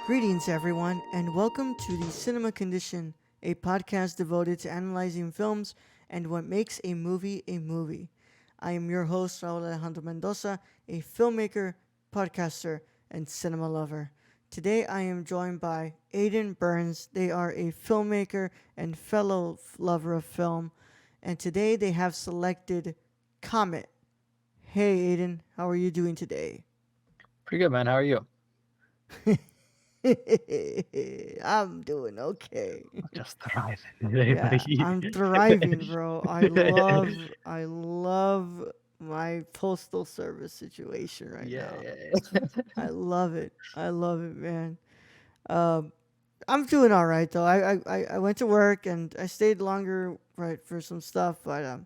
Greetings, everyone, and welcome to the Cinema Condition, a podcast devoted to analyzing films and what makes a movie a movie. I am your host, Raul Alejandro Mendoza, a filmmaker, podcaster, and cinema lover. Today, I am joined by Ayden Byrnes. They are a filmmaker and fellow lover of film, and today they have selected Comet. Hey, Ayden, how are you doing today? Pretty good, man. How are you? I'm doing okay. Just thriving today, Yeah, buddy. I'm thriving, bro. I love my postal service situation right Yeah, now. yeah, yeah. I love it. I love it, man. Um, I'm doing all right though. I went to work and I stayed longer right for some stuff, but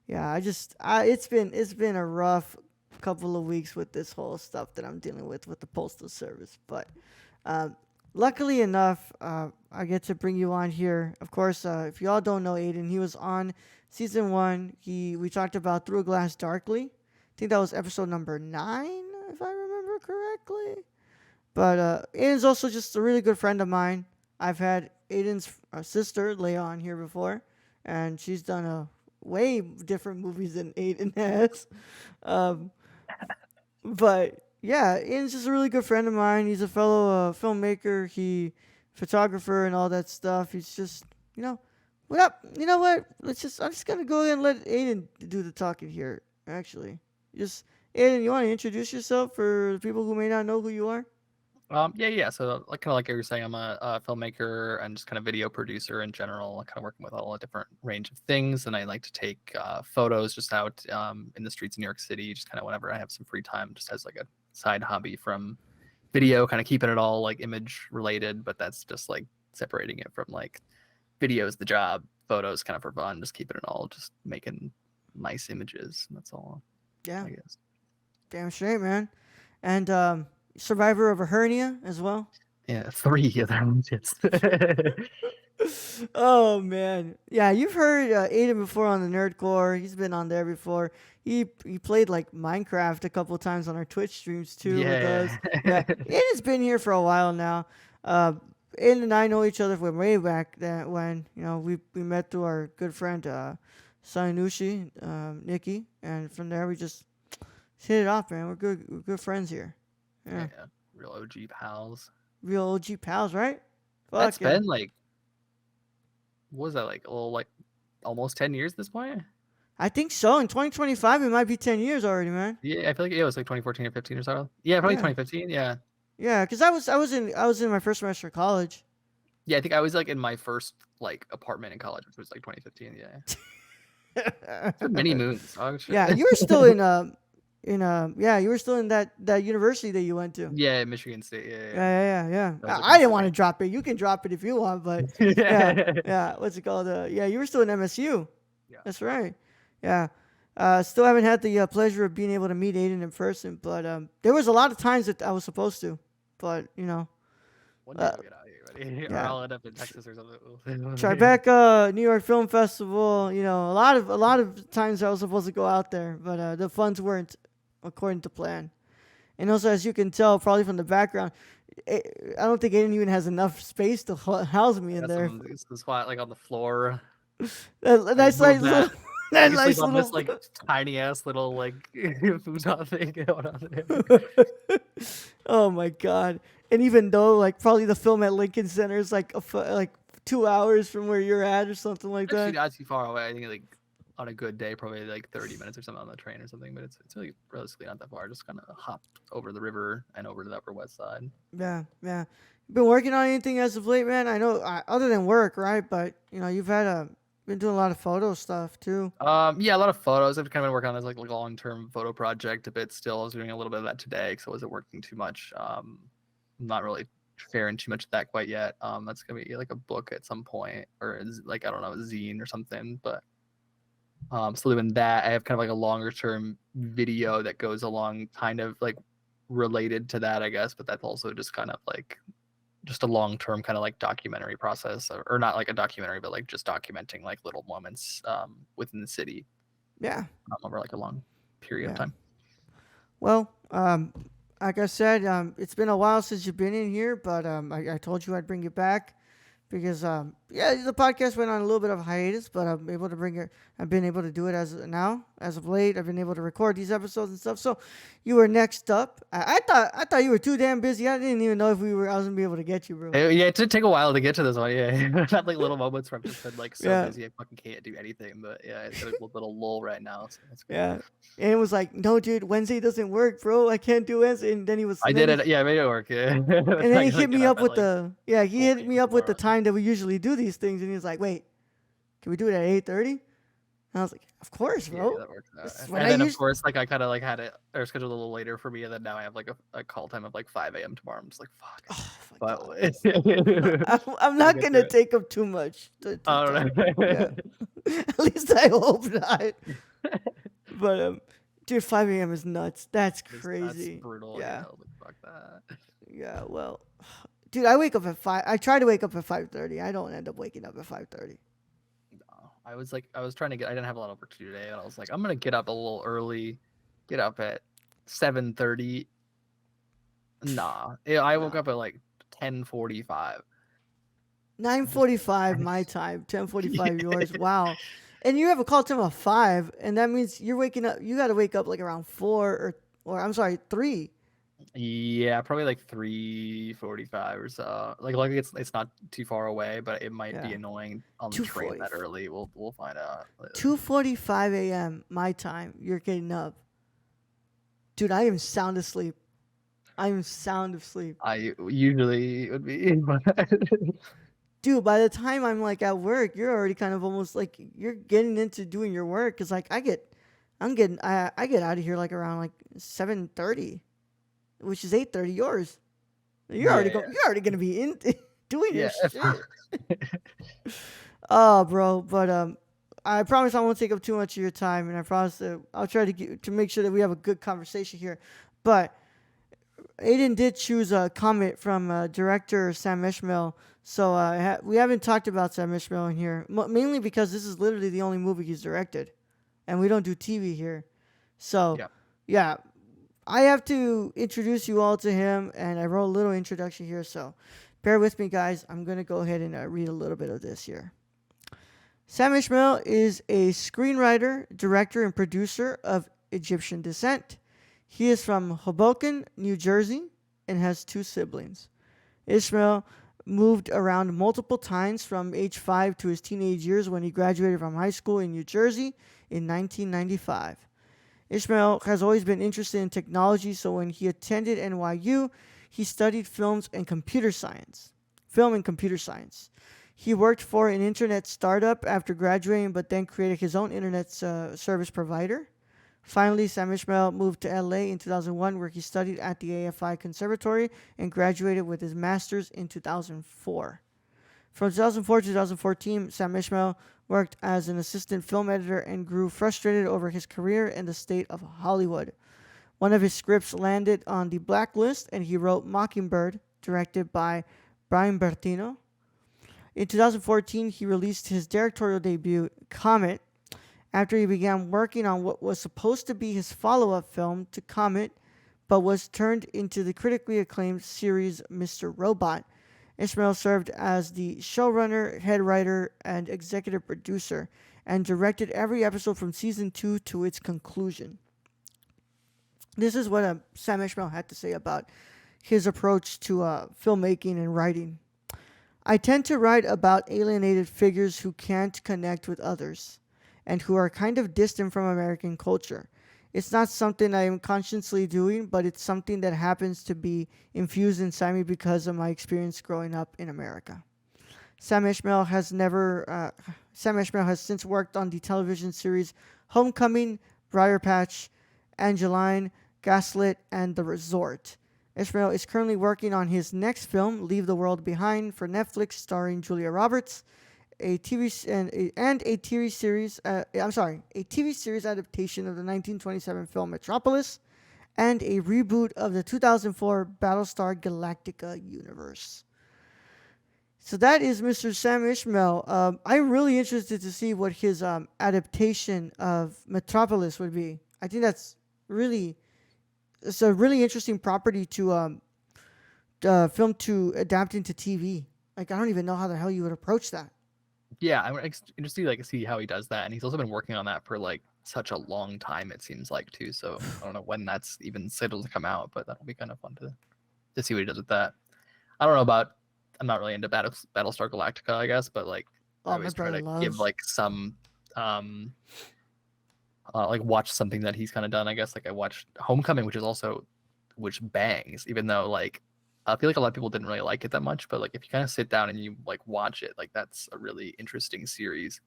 yeah, it's been a rough couple of weeks with this whole stuff that I'm dealing with the postal service, but um, luckily enough, I get to bring you on here. Of course, if y'all don't know Ayden, he was on season one. We talked about Through a Glass Darkly. I think that was episode number 9, if I remember correctly. But Ayden's also just a really good friend of mine. I've had Ayden's sister, Leah, on here before, and she's done a way different movies than Ayden has. Um, but yeah, Ian's just a really good friend of mine. He's a fellow filmmaker, photographer, and all that stuff. He's just, you know, what up? You know what? I'm just gonna go ahead and let Aiden do the talking here. Actually, just Aiden, you want to introduce yourself for the people who may not know who you are? Yeah. So, like, kind of like you were saying, I'm a filmmaker and just kind of video producer in general. Kind of working with all a different range of things, and I like to take photos just out in the streets of New York City, just kind of whenever I have some free time, just as like a side hobby from video, kind of keeping it all like image related, but that's just like separating it from like videos, the job, photos, kind of for fun, just keeping it all, just making nice images. That's all, Yeah, I guess. damn straight, man. And survivor of a hernia as well. Yeah, 3 of them. Just Oh man, yeah, you've heard Aiden before on the Nerdcore. He's been on there before. He played like Minecraft a couple times on our Twitch streams too with us. yeah. Yeah, Aiden's been here for a while now. Uh, Aiden and I know each other from way back then when we met through our good friend Sanushi, Nikki, and from there we just hit it off, man. We're good friends here. Yeah, Yeah, real OG pals. real OG pals, right? That's Fuck yeah. been like, what was that, like a little, like almost 10 years at this point? I think so. In 2025, it might be 10 years already, man. Yeah, I feel like it was like 2014 or 15 or so. Yeah, probably Yeah, 2015. Yeah. yeah. Because I was in my first semester of college. Yeah, I think I was like in my first like apartment in college, which was like 2015. Yeah. It's been many moons. Oh shit. Yeah, you were still in you were still in that university that you went to. Yeah, Michigan State. Yeah, Yeah, yeah. yeah, yeah, yeah. That was like I my didn't want to second. drop it. You can drop it if you want, but yeah, Yeah. yeah. What's it called? Yeah, you were still in MSU. Yeah. That's right. Yeah. Still haven't had the pleasure of being able to meet Aiden in person, but there was a lot of times that I was supposed to, but One day uh, we'll get out here, buddy. Or yeah. I'll end up in Texas or something. Tribeca, New York Film Festival. A lot of times I was supposed to go out there, but the funds weren't according to plan. And also, as you can tell, probably from the background, eh, I don't think Aiden even has enough space to house me I in got there. some spot like on the floor. I Nice, moved nice that. little, that You can sleep nice on this little. like tiny ass little like futon thing going on there. Oh my god! And even though, like, probably the film at Lincoln Center is like like 2 hours from where you're at or something like Actually, that. not too far away. I think like on a good day, probably like 30 minutes or something on the train or something. But it's really realistically not that far. Just kind of hop over the river and over to the Upper West Side. Yeah, yeah. You been working on anything as of late, man? I know, other than work, right? But you've had been doing a lot of photo stuff too. Yeah, a lot of photos. I've kind of been working on this like long-term photo project a bit still. I was doing a little bit of that today because I wasn't working too much. I'm not really sharing too much of that quite yet. That's gonna be like a book at some point, or like I don't know, a zine or something. But still doing that. I have kind of like a longer-term video that goes along, kind of like related to that, I guess. But that's also just kind of like just a long-term kind of like documentary process, or not like a documentary, but like just documenting like little moments within the city Yeah, over like a long period of yeah. time. Well, like I said, it's been a while since you've been in here, but I told you I'd bring you back because yeah, the podcast went on a little bit of a hiatus, but I'm able to bring it. I've been able to do it as of late. I've been able to record these episodes and stuff. So you were next up. I thought you were too damn busy. I didn't even know if I was gonna be able to get you, bro. Yeah, it did take a while to get to this one. Yeah, I've had like little moments where I've just been like so Yeah, busy I fucking can't do anything. But yeah, it's got a little lull right now, so that's good. yeah. And it was like, no, dude, Wednesday doesn't work, bro. I can't do Wednesday. And then he was, I and then did he it. Yeah, I made it work. Yeah, And then I he gotta hit get me up up at with like the yeah. He 4 hit a.m. me up with the tomorrow. time that we usually do these things, and he was like, "Wait, can we do it at 8:30?" And I was like, "Of course, Yeah, bro. that works out. This is what And I then of used." course, like I kind of like had it or scheduled a little later for me, and then now I have like a call time of like 5 a.m. tomorrow. I'm just like, fuck. Oh my But god, I'm we'll not get gonna through it. take up too much to I talk. don't know. Yeah, at least I hope not. But dude, 5 a.m. is nuts. That's That's crazy. brutal. Yeah, Yeah, like, fuck that. yeah. Well, dude, I wake up at 5. I try to wake up at 5:30. I don't end up waking up at 5:30. No, I was trying to get. I didn't have a lot of work to do today, and I was like, I'm gonna get up a little early, get up at 7:30. Nah, yeah, I woke No. up at like 10:45. 9:45 my time, 10:45 yours. Wow. And you have a call time of 5, and that means you're waking up you got to wake up like around 4 or I'm sorry, 3. Yeah, probably like 3:45 or so. Like luckily it's not too far away, but it might be Yeah. annoying on the train 2:40. that early. We'll find out. 2:45 a.m. my time. You're getting up. Dude, I am sound asleep. I am sound asleep. I usually would be, but Dude, by the time I'm like at work, you're already kind of almost like you're getting into doing your work cuz like I get out of here like around like 7:30, which is 8:30 yours. yeah, You're already going to be in doing your yeah. shit. Oh, bro, but I promise I won't take up too much of your time, and I promise that I'll try to make sure that we have a good conversation here. But Aiden did choose a Comet from director Sam Esmail, so we haven't talked about Sam Esmail in here, mainly because this is literally the only movie he's directed, and we don't do TV here. So, Yeah. yeah, I have to introduce you all to him, and I wrote a little introduction here, so bear with me, guys. I'm going to go ahead and read a little bit of this here. Sam Esmail is a screenwriter, director, and producer of Egyptian descent. He is from Hoboken, New Jersey, and has 2 siblings. Ismail moved around multiple times from age 5 to his teenage years when he graduated from high school in New Jersey in 1995. Ismail has always been interested in technology, so when he attended NYU, he studied film and computer science. He worked for an internet startup after graduating, but then created his own internet service provider. Finally, Sam Esmail moved to LA in 2001, where he studied at the AFI Conservatory and graduated with his master's in 2004. From 2004 to 2014, Sam Esmail worked as an assistant film editor and grew frustrated over his career and the state of Hollywood. One of his scripts landed on the blacklist, and he wrote Mockingbird, directed by Brian Bertino. In 2014, he released his directorial debut, Comet, after he began working on what was supposed to be his follow-up film to Comet, but was turned into the critically acclaimed series Mr. Robot. Esmail served as the showrunner, head writer, and executive producer, and directed every episode from season 2 to its conclusion. This is what Sam Esmail had to say about his approach to filmmaking and writing. I tend to write about alienated figures who can't connect with others and who are kind of distant from American culture. It's not something I am consciously doing, but it's something that happens to be infused inside me because of my experience growing up in America. Sam Esmail has since worked on the television series Homecoming, Briar Patch, Angeline, Gaslit, and The Resort. Esmail is currently working on his next film, Leave the World Behind, for Netflix, starring Julia Roberts, a TV series adaptation of the 1927 film Metropolis, and a reboot of the 2004 Battlestar Galactica universe. So that is Mr. Sam Esmail. I'm really interested to see what his adaptation of Metropolis would be. I think that's really it's a really interesting property to film to adapt into TV. Like I don't even know how the hell you would approach that. Yeah, I'm interested to like see how he does that, and he's also been working on that for like such a long time. It seems like too. So I don't know when that's even scheduled to come out, but that'll be kind of fun to see what he does with that. I don't know about. I'm not really into Battlestar Galactica, I guess, but like I Oh, my always try brother to give loves. like some um like watch something that he's kind of done. I guess like I watched Homecoming, which bangs, even though like I feel like a lot of people didn't really like it that much, but like if you kind of sit down and you like watch it, like that's a really interesting series.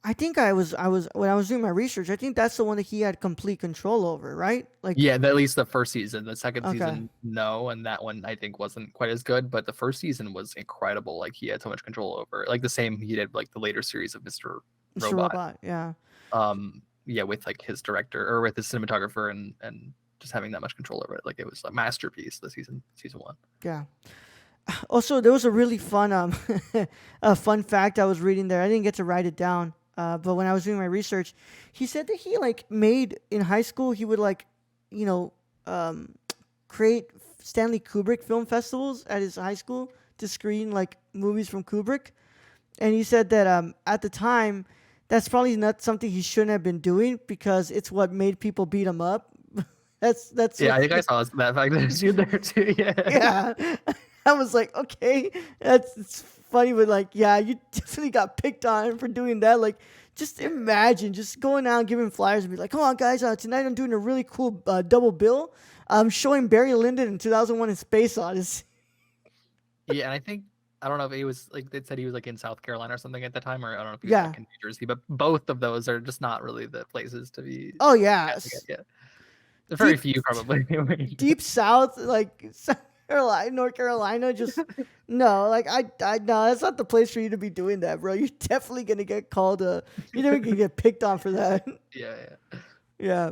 I think I was when I was doing my research. I think that's the one that he had complete control over, right? Like, Yeah, at least the first season. The second okay, season, no, and that one I think wasn't quite as good. But the first season was incredible. Like he had so much control over it. Like the same he did like the later series of Mr. Mr. Robot. Robot. Yeah, Yeah, with like his director or with his cinematographer and just having that much control over it. Like it was a masterpiece. The season one. yeah. Also, there was a really fun a fun fact I was reading there. I didn't get to write it down, but when I was doing my research, he said that he like made in high school. He would like, you know, um, create Stanley Kubrick film festivals at his high school to screen like movies from Kubrick. And he said that at the time, that's probably not something he shouldn't have been doing because it's what made people beat him up. That's Yeah, what. I think I saw that fact there's you there too. Yeah. Yeah, I was like, okay, that's it's funny, but like, yeah, you definitely got picked on for doing that. Like, just imagine just going out and giving flyers and be like, come on, guys, tonight I'm doing a really cool double bill. I'm showing Barry Lyndon in 2001: in Space Odyssey. Yeah, and I don't know if he was like they said he was like in South Carolina or something at the time, or I don't know if he was Yeah. back in New Jersey, but both of those are just not really the places to be Oh yeah. casting it. Yeah. Very Deep few probably. deep south, like South Carolina, North Carolina, just no. Like I no, that's not the place for you to be doing that, bro. You're definitely gonna get called. You're never gonna get picked on for that. Yeah, yeah. Yeah,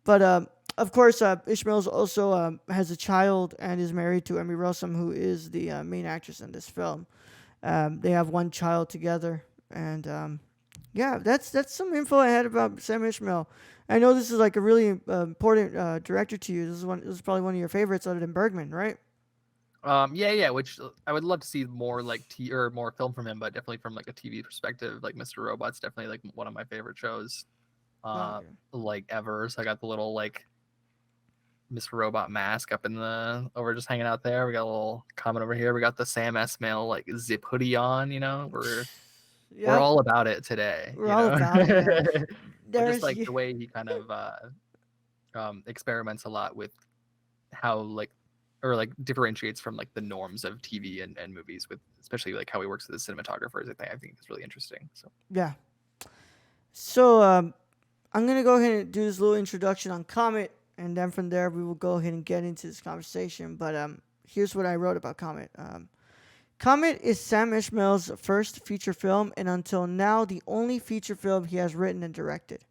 but of course, Ishmael also has a child and is married to Emmy Rossum, who is the main actress in this film. They have one child together, and yeah, that's some info I had about Sam Ishmael. I know this is like a really important director to you. This is probably one of your favorites other than Bergman, right? Yeah, yeah. Which I would love to see more like or more film from him, but definitely from like a TV perspective, like Mr. Robot's definitely like one of my favorite shows, Oh uh, yeah. like ever. So I got the little like Mr. Robot mask up in the over just hanging out there. We got a little comment over here. We got the Sam Esmail like zip hoodie on. You know, we're Yep, all about it today. we're You all know, about it, man. but just There's like the way he kind of experiments a lot with how like or like differentiates from like the norms of TV and movies with especially like how he works with the cinematographers. I think is really interesting. So yeah. So I'm gonna go ahead and do this little introduction on Comet, and then from there we will go ahead and get into this conversation. But here's what I wrote about Comet. Comet is Sam Ishmael's first feature film, and until now the only feature film he has written and directed.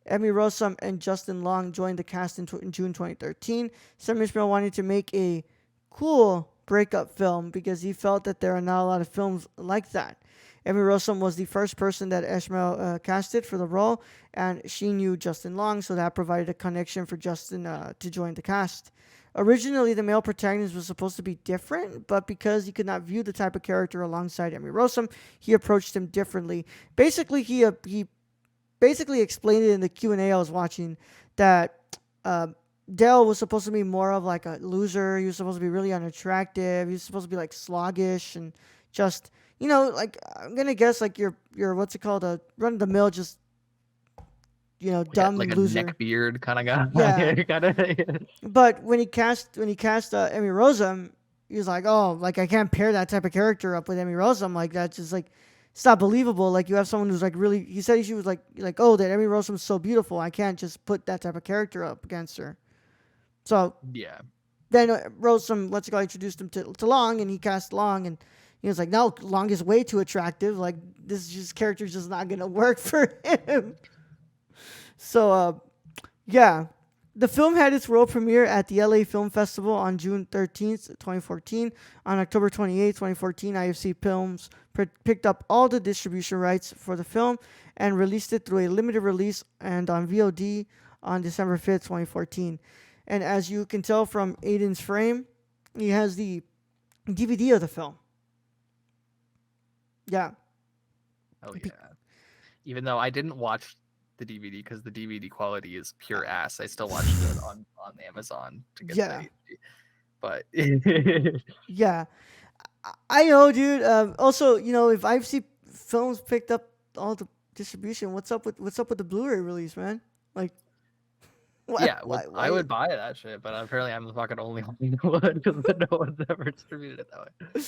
Emmy Rossum and Justin Long joined the cast in June 2013. Sam Ishmael wanted to make a cool breakup film because he felt that there are not a lot of films like that. Emmy Rossum was the first person that Ishmael casted for the role, and she knew Justin Long, so that provided a connection for Justin to join the cast. Originally, the male protagonist was supposed to be different, but because he could not view the type of character alongside Emmy Rossum, he approached him differently. Basically, he basically explained it in the Q&A I was watching that uh, Dale was supposed to be more of like a loser. He was supposed to be really unattractive. He was supposed to be like sluggish and just like I'm gonna guess like you're what's it called, a run of the mill, just yeah, dumb like a loser. neck beard kind of guy. Yeah, kind of. but when he cast Emmy Rossum, he was like, oh, like I can't pair that type of character up with Emmy Rossum. Like that's just like it's not believable. Like you have someone who's like really. He said she was like oh, that Emmy Rossum's so beautiful. I can't just put that type of character up against her. So Yeah. then Rossum, let's go, introduced him to Long, and he cast Long, and he was like, no, Long is way too attractive. Like this character's just not gonna work for him. So yeah. The film had its world premiere at the LA Film Festival on June 13th, 2014. On October 28th, 2014, IFC Films picked up all the distribution rights for the film and released it through a limited release and on VOD on December 5th, 2014. and as you can tell from Ayden's frame, he has the DVD of the film. Yeah, Oh yeah. Even though I didn't watch the DVD because the DVD quality is pure ass, I still watched it on Amazon to get the yeah, HD. But yeah. I know, dude. Also, if I've seen films picked up all the distribution, what's up with the Blu-ray release, man? Like, why, yeah, why, I why? would buy that shit, but apparently I'm the fucking only one who would because no one's ever distributed it that way.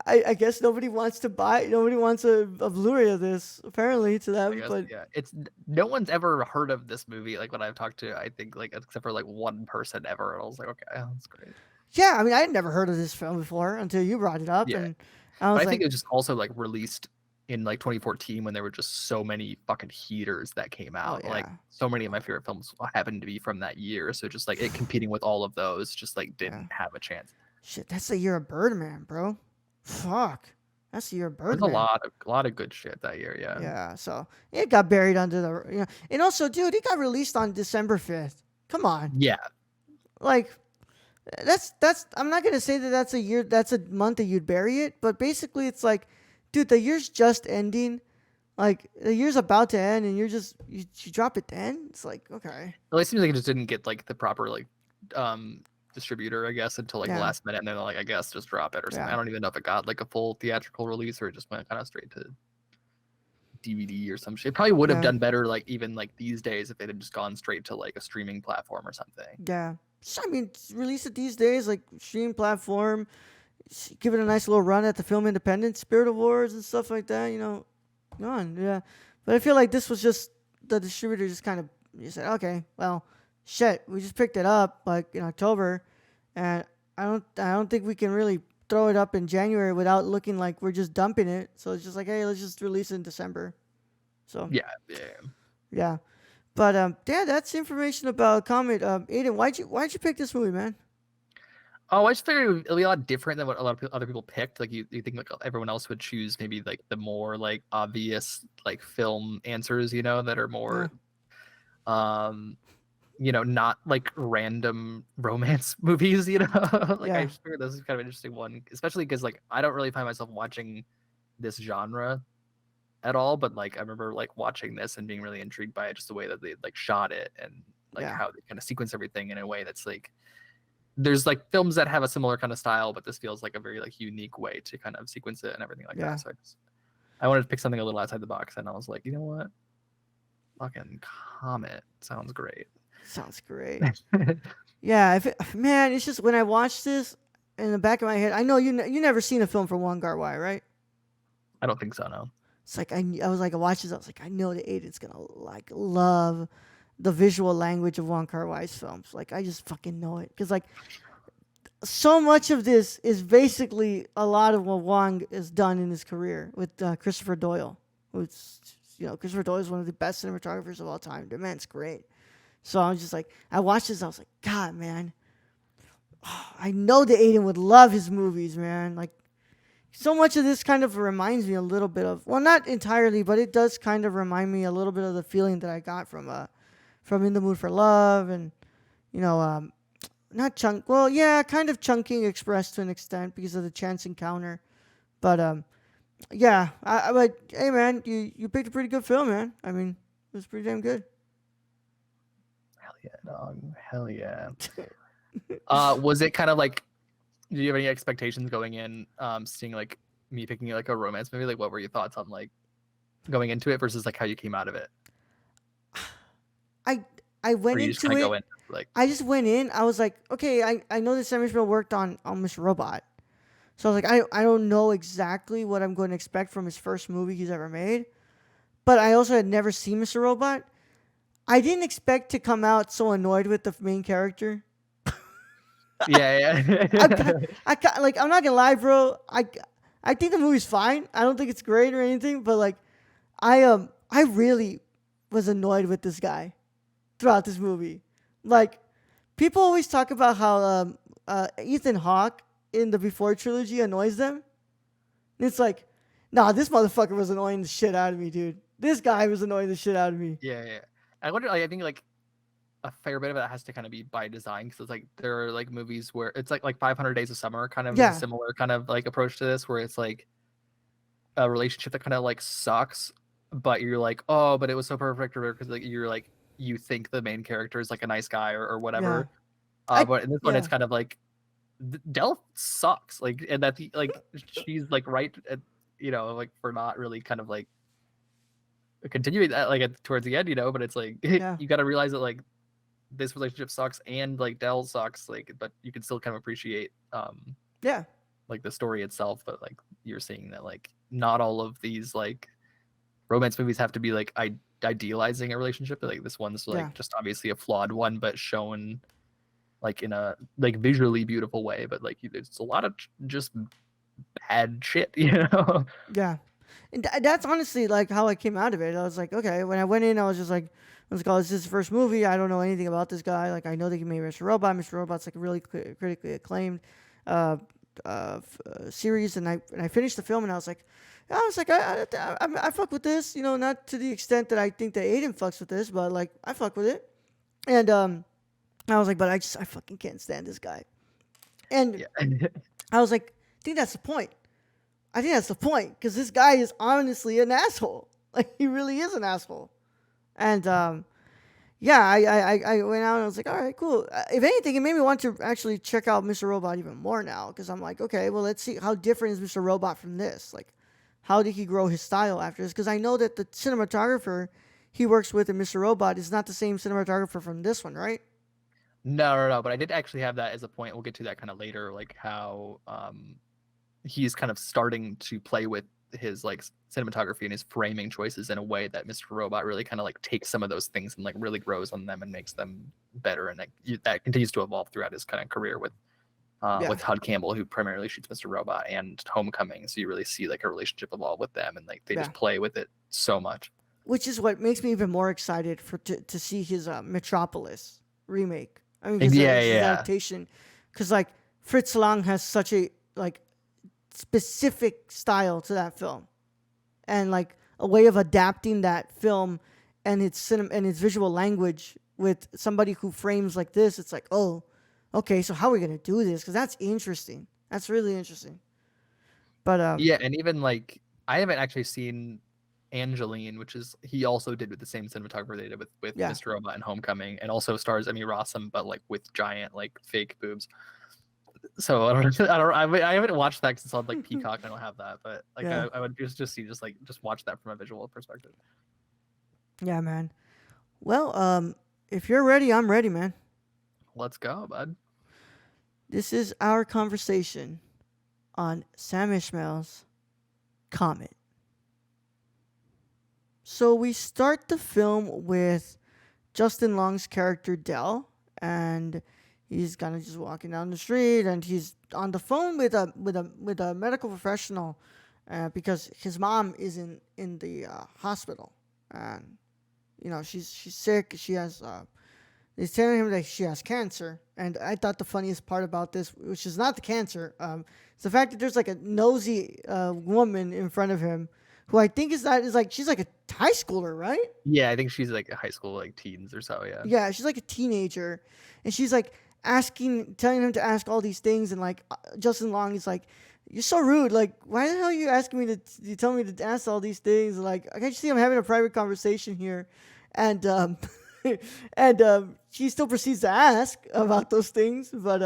I guess nobody wants a Blu-ray of this, apparently, to I them. guess But yeah, it's no one's ever heard of this movie. Like when I've talked to, I think like except for like one person ever, and I was like, okay, that's great. yeah, I mean, I had never heard of this film before until you brought it up, Yeah, and I but was I think like, it was just also like released in like 2014 when there were just so many fucking heaters that came oh out. Like yeah, so many of my favorite films happened to be from that year, so just like it competing with all of those just like yeah, didn't have a chance. shit, that's the year of Birdman, bro. Fuck, that's the year of There's Birdman. a lot of good shit that year. Yeah, Yeah, so it got buried under the, and also, dude, it got released on December 5th. Come on, yeah, like that's. I'm not gonna say that that's a month that you'd bury it, but basically, it's like, dude, the year's just ending. Like the year's about to end, and you drop it then. It's like, okay, Well, it seems like it just didn't get like the proper like distributor, I guess, until like the yeah, last minute, and then like I guess just drop it or something. yeah, I don't even know if it got like a full theatrical release or it just went kind of straight to DVD or some shit. It probably would have yeah, done better like even like these days if it had just gone straight to like a streaming platform or something. yeah. So, I mean, release it these days, like stream platform. Give it a nice little run at the Film Independent Spirit Awards and stuff like that. Go on, yeah. But I feel like this was just the distributor just kind of you said, okay, well, shit, we just picked it up like in October, and I don't think we can really throw it up in January without looking like we're just dumping it. So it's just like, hey, let's just release it in December. So Yeah, yeah. yeah, but yeah, that's information about Comet. Aiden, why'd you pick this movie, man? Oh, I just figured it would be a lot different than what a lot of other people picked. Like you think like everyone else would choose maybe like the more like obvious like film answers, that are Yeah, more um not like random romance movies. Like I yeah, just figured this is kind of an interesting one, especially because like I don't really find myself watching this genre at all, but like I remember like watching this and being really intrigued by it, just the way that they like shot it and like yeah, how they kind of sequence everything in a way that's like there's like films that have a similar kind of style, but this feels like a very like unique way to kind of sequence it and everything like yeah. that. So I wanted to pick something a little outside the box, and I was like, you know what, fucking Comet sounds great. Sounds great. Yeah, man, it's just when I watch this in the back of my head, I know you never seen a film from Wong Kar-wai, right? I don't think so, no. It's like I was like I watched this, I was like, I know that Aiden's gonna like love the visual language of Wong Kar-wai's films. Like I just fucking know it because like so much of this is basically a lot of what Wong has done in his career with Christopher Doyle, who's Christopher Doyle is one of the best cinematographers of all time. The man's great. So I was just like, I watched this, I was like, God, man, I know that Aiden would love his movies, man. Like, so much of this kind of reminds me a little bit of, well, not entirely, but it does kind of remind me a little bit of the feeling that I got from In the Mood for Love, and you know, not chunk. Well, yeah, kind of Chunking Express to an extent because of the chance encounter, but yeah, but hey, man, you picked a pretty good film, man. I mean, it was pretty damn good. Hell yeah, dog. Hell yeah. Was it kind of like, did you have any expectations going in, seeing like me picking like a romance movie? Like, what were your thoughts on like going into it versus like how you came out of it? I I Or went you just kind into of go it. in like, I just went in. I was like, okay, I know that Sam Esmail worked on Mr. Robot. So I was like, I don't know exactly what I'm going to expect from his first movie he's ever made. But I also had never seen Mr. Robot. I didn't expect to come out so annoyed with the main character. yeah, I, yeah. like, I'm not gonna lie, bro. I think the movie's fine. I don't think it's great or anything, but like, I really was annoyed with this guy throughout this movie. Like, people always talk about how Ethan Hawke in the Before trilogy annoys them. And it's like, nah, this motherfucker was annoying the shit out of me, dude. This guy was annoying the shit out of me. Yeah, yeah. I wonder. Like, I think like a fair bit of it has to kind of be by design because it's like there are like movies where it's like 500 Days of Summer kind of is a Yeah, similar kind of like approach to this where it's like a relationship that kind of like sucks, but you're like, oh, but it was so perfect, or because like you're like you think the main character is like a nice guy or yeah, whatever. I But in this one, it's yeah, kind of like Dell sucks, like, and that the like she's like right at like for not really kind of like continuing that like towards the end, but it's like yeah, you got to realize that like this relationship sucks and like Dell sucks, like, but you can still kind of appreciate yeah, like the story itself, but like you're seeing that like not all of these like romance movies have to be like idealizing a relationship. Like this one's yeah, like just obviously a flawed one, but shown like in a like visually beautiful way. But like there's a lot of just bad shit, yeah. And that's honestly like how I came out of it. I was like, okay. When I went in, I was just like, let's go. This is his first movie. I don't know anything about this guy. Like, I know that he made Mr. Robot. Mr. Robot's like a really critically acclaimed uh, series, and I finished the film, and I fuck with this. Not to the extent that I think that Aiden fucks with this, but like I fuck with it. And I was like, but I fucking can't stand this guy. And Yeah. I was like, I think that's the point. I think that's the point because this guy is honestly an asshole. Like he really is an asshole. And yeah, I went out and I was like, all right, cool. If anything, it made me want to actually check out Mr. Robot even more now because I'm like, okay, well, let's see how different is Mr. Robot from this. Like, how did he grow his style after this? Because I know that the cinematographer he works with in Mr. Robot is not the same cinematographer from this one, right? No. But I did actually have that as a point. We'll get to that kind of later, like how he's kind of starting to play with his like cinematography and his framing choices in a way that Mr. Robot really kind of like takes some of those things and like really grows on them and makes them better. And like that continues to evolve throughout his kind of career Yeah, with Hud Campbell, who primarily shoots Mr. Robot and Homecoming. So you really see like a relationship evolve with them, and like they yeah. just play with it so much. Which is what makes me even more excited to see his Metropolis remake. I mean, Yeah, his yeah, adaptation, because like Fritz Lang has such a like specific style to that film, and like a way of adapting that film and its visual language with somebody who frames like this. It's like, oh, okay, so how are we gonna do this? Because that's interesting. That's really interesting. But yeah. And even like I haven't actually seen Angeline, which is he also did with the same cinematographer they did with yeah. Mr. Robot and Homecoming, and also stars Emmy Rossum, but like with giant like fake boobs. So I don't, I haven't watched that because it's on like Peacock. I don't have that, but like Yeah, I would just see just watch that from a visual perspective. yeah, man. Well, if you're ready, I'm ready, man. Let's go, bud. This is our conversation on Sam Ishmael's Comet. So we start the film with Justin Long's character Dell, and he's kind of just walking down the street, and he's on the phone with a medical professional, because his mom is in the hospital, and she's sick. She has He's telling him that she has cancer, and I thought the funniest part about this, which is not the cancer, is the fact that there's like a nosy woman in front of him, who I think is like she's like a high schooler, right? Yeah, I think she's like a high school like teens or so. Yeah. Yeah, she's like a teenager, and she's like telling him to ask all these things, and like Justin Long is like, "You're so rude. Like, why the hell are you asking me you tell me to ask all these things? Like, I can't you see I'm having a private conversation here," and and she still proceeds to ask about those things, but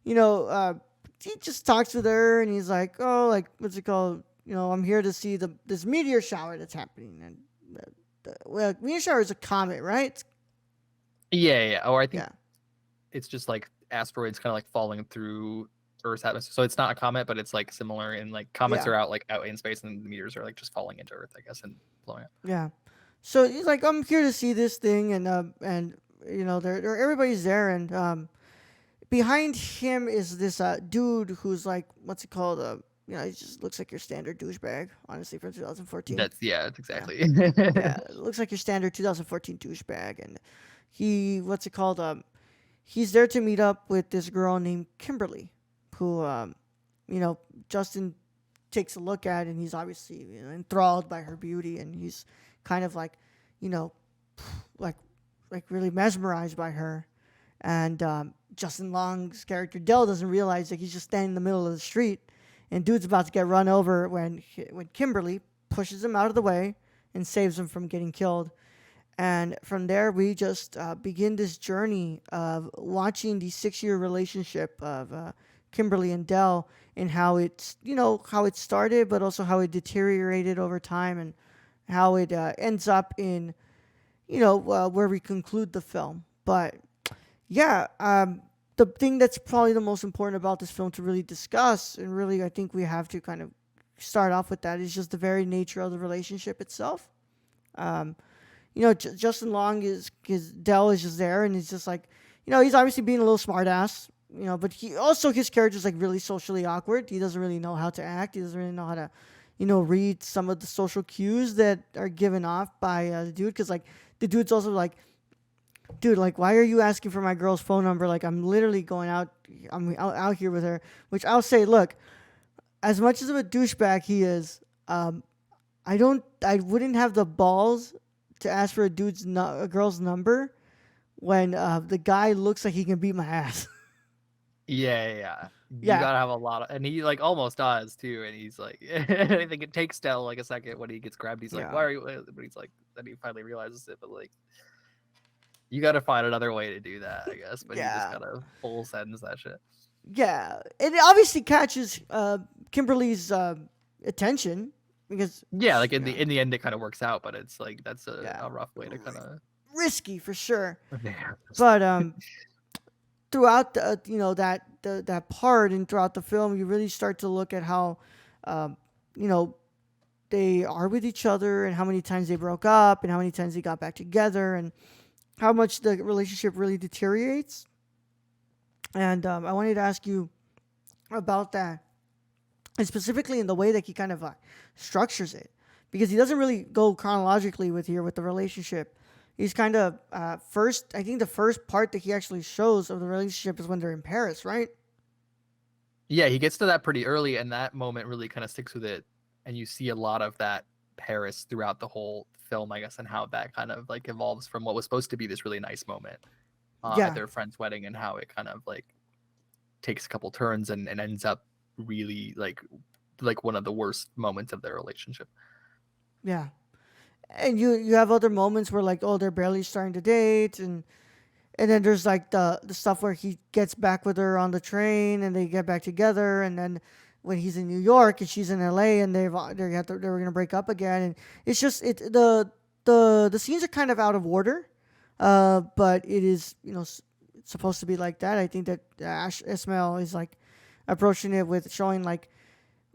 you know, he just talks with her, and he's like, "Oh, like what's it called? I'm here to see this meteor shower that's happening." And well, meteor shower is a comet, right? Yeah. Or I think Yeah, it's just like asteroids kind of like falling through Earth's atmosphere. So it's not a comet, but it's like similar in like comets yeah, are out in space, and the meteors are like just falling into Earth, I guess, and blowing up. yeah. So he's like, "I'm here to see this thing," and everybody's there, and behind him is this dude who's like, what's it called? He just looks like your standard douchebag, honestly, from 2014. It's Yeah, exactly. yeah, it looks like your standard 2014 douchebag, and what's it called? He's there to meet up with this girl named Kimberly, who you know, Justin takes a look at, and he's obviously enthralled by her beauty, and he's kind of like, you know, like like really mesmerized by her, and Justin Long's character Dell doesn't realize that he's just standing in the middle of the street, and dude's about to get run over when Kimberly pushes him out of the way and saves him from getting killed. And from there, we just begin this journey of watching the 6 year relationship of Kimberly and Dell, and how it's, how it started, but also how it deteriorated over time, and how it ends up in, where we conclude the film. But yeah, the thing that's probably the most important about this film to really discuss, and really I think we have to kind of start off with that, is just the very nature of the relationship itself. Um, Justin Long is his Dell is just there, and he's just like, he's obviously being a little smartass, but he also his character's like really socially awkward. He doesn't really know how to act. He doesn't really know how to, read some of the social cues that are given off by the dude. Because like the dude's also like, dude, like, why are you asking for my girl's phone number? Like, I'm literally going out, I'm out here with her. Which I'll say, look, as much as of a douchebag he is, I wouldn't have the balls to ask for a girl's number when the guy looks like he can beat my ass. Yeah, yeah, yeah. You Yeah, gotta have a lot of, and he like almost does too. And he's like, I think it takes Dell like a second when he gets grabbed. He's like, yeah, "Why are you?" But he's like, then he finally realizes it. But like, you gotta find another way to do that, I guess. But he just yeah, gotta full sends that shit. yeah. It obviously catches Kimberly's attention because, Yeah, like in yeah, the end, it kind of works out. But it's like that's yeah, a rough way to kind of. risky for sure. Yeah. But throughout the that part, and throughout the film, you really start to look at how um, you know they are with each other, and how many times they broke up, and how many times they got back together, and how much the relationship really deteriorates. And I wanted to ask you about that, and specifically in the way that he kind of structures it, because he doesn't really go chronologically with the relationship. He's kind of first. I think the first part that he actually shows of the relationship is when they're in Paris, right? Yeah, he gets to that pretty early, and that moment really kind of sticks with it. And you see a lot of that Paris throughout the whole film, I guess, and how that kind of like evolves from what was supposed to be this really nice moment at Yeah, their friend's wedding, and how it kind of like takes a couple turns and ends up really like one of the worst moments of their relationship. yeah. And you have other moments where, like, oh, they're barely starting to date, and then there's like the stuff where he gets back with her on the train, and they get back together, and then when he's in New York and she's in LA, and they were gonna break up again, and it's just the scenes are kind of out of order, but it is, it's supposed to be like that. I think that Esmail is like approaching it with showing like,